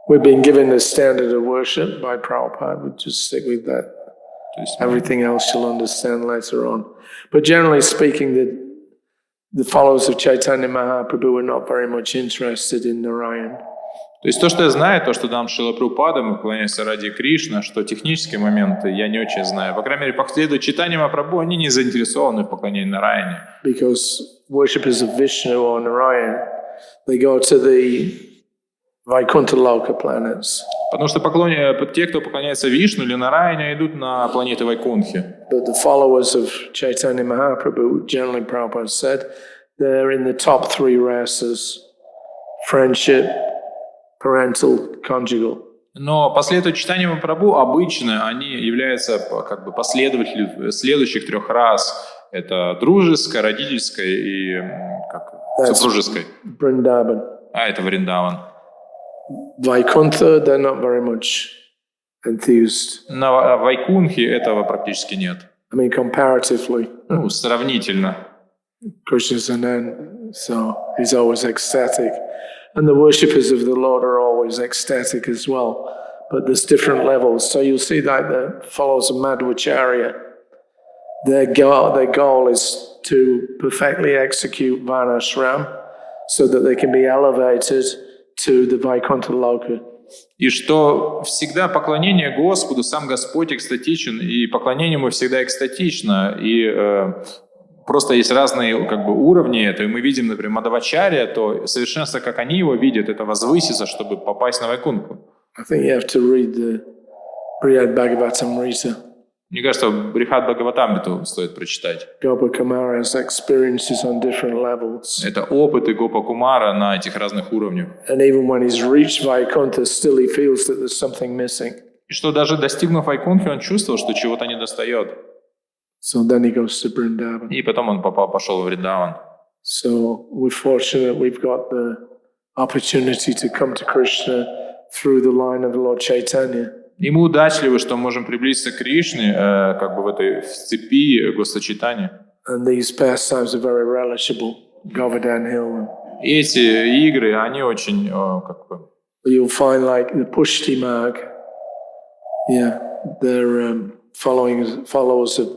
We've been given the standard of worship by Prabhupada. We just stick with that. Everything else you'll understand later on. But generally speaking, the followers of Chaitanya Mahaprabhu were not very much interested in Narayan. То То есть то, что я знаю, то, что нам Шрила Прабхупада, мы поклоняемся ради Кришны, что технические моменты я не очень знаю. По крайней мере, последуя читанию Махапрабху, они не заинтересованы в поклонении Нараяне. Because worshippers of Vishnu or Narayan, they go to the Vaikuntha Loka planets. Потому что те, кто поклоняется Вишну или Нараяне, идут на планеты Вайкунхи. But the followers of Chaitanya Mahaprabhu, generally Prabhupada said, they're in the top three rasas: friendship, parental, conjugal. Но последуя читанию Махапрабху обычно они являются как бы последователями следующих трех рас. Это дружеская, родительская и супружеской. Vrindavan. А это Вриндаван. Vaikuntha, they're not very much enthused. На Вайкунхе этого практически нет. I mean, comparatively. Ну, сравнительно. Krishna's an end, so he's always ecstatic. And the worshippers of the Lord are always ecstatic as well. But there's different levels. So you'll see that the followers of Madhvacharya, their goal is to perfectly execute Varnashram so that they can be elevated to the Vaikuntha Loka. И что всегда поклонение Господу, сам Господь экстатичен, и поклонение ему всегда экстатично, и просто есть разные как бы уровни этого, и мы видим, например, Мадхвачарья, то совершенство, как они его видят, это возвыситься, чтобы попасть на Вайкунху. I think you have to read the Brihad Bhagavatamrita. Мне кажется, Брихат Бхагаватамриту стоит прочитать. Gopa Kumara's experiences on different levels. Это опыты Гопа Кумара на этих разных уровнях. And even when he's reached Vaikuntha, still he feels that there's something missing. И что даже достигнув Вайкунхи, он чувствовал, что чего-то недостает. So then he goes to Vrindavan. И потом он пошел в Вриндаван. So we're fortunate we've got the opportunity to come to Krishna through the line of Lord Chaitanya. И мы удачливы, что можем приблизиться к Кришне, как бы в этой цепи Госвачитания. And these pastimes are very relishable. Govardhan Hill. И эти игры, они очень, как бы... You'll find like the Pushti Marg. Yeah, they're followers of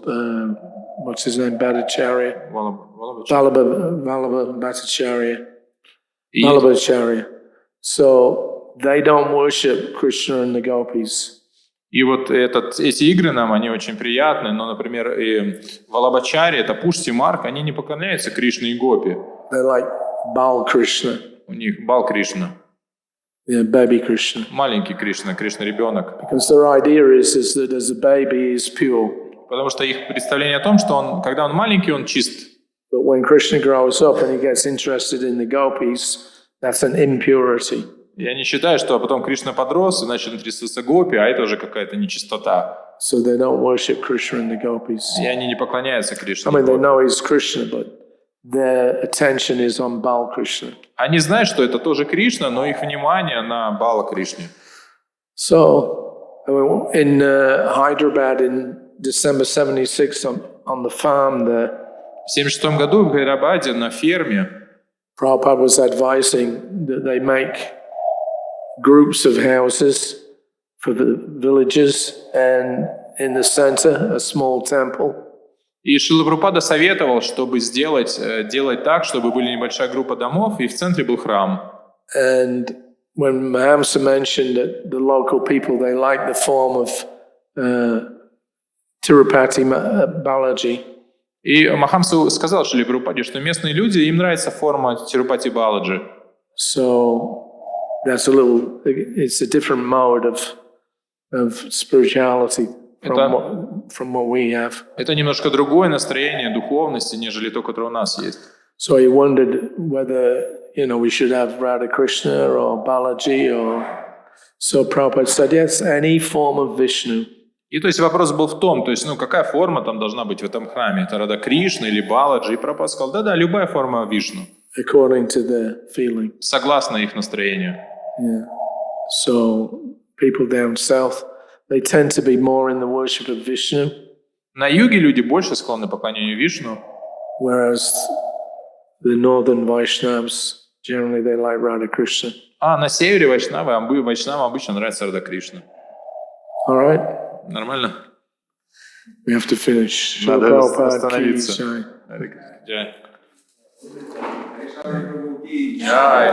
what's his name, Bhattacharya. Vallabha Bhattacharya. Vallabhacharya. So they don't worship Krishna and the gopis. И вот эти игры нам, они очень приятны, но, например, и Валабхачари, это Пушти Марк, они не поклоняются Кришне и Гопи. They're like Bal Krishna. У них Бал Кришна. Yeah, baby Krishna. Маленький Кришна, Кришна-ребенок. Because their idea is that as a baby is pure. Потому что их представление о том, что он, когда он маленький, он чист. But when Krishna grows up and he gets interested in the gopis, that's an impurity. И они считают, что потом Кришна подрос, и начал интересоваться Гопи, а это уже какая-то нечистота. So they don't worship Krishna and the gopis. И они не поклоняются Кришне. I mean, they know he's Krishna, but their attention is on Bal Krishna. Они знают, что это тоже Кришна, но их внимание на Бала Кришне. So, I mean, in Hyderabad in December 76 on the farm there, В 1976 году в Хайдарабаде на ферме Prabhupada was advising that they make groups of houses for the villages and in the center a small temple. И Шрила Прабхупада советовал, чтобы делать так, чтобы была небольшая группа домов, и в центре был храм. And when Mahamsa mentioned that the local people, they like the form of Tirupati Balaji. И Махамса сказал Шриле Прабхупаде, что местные люди, им нравится форма Тирупати Баладжи. So that's it's a different mode of spirituality from what we have. Это немножко другое настроение духовности, нежели то, которое у нас есть. So he wondered whether, we should have Radha Krishna or Balaji or... So Prabhupada said, yes, any form of Vishnu. И то есть вопрос был в том, то есть, какая форма там должна быть в этом храме? Это Рада Кришна или Баладжи? И Прабхупада сказал, да, любая форма Вишну. According to their feeling. Согласно их настроению. Yeah. So people down south, they tend to be more in the worship of Vishnu. На юге люди больше склонны к поклонению Вишну. Whereas the northern Vaishnavas, generally they like Radha Krishna. А на севере вайшнавам обычно нравится Рада Кришна. All right. Нормально? We have to finish. Надо остановиться. Jai. Jai.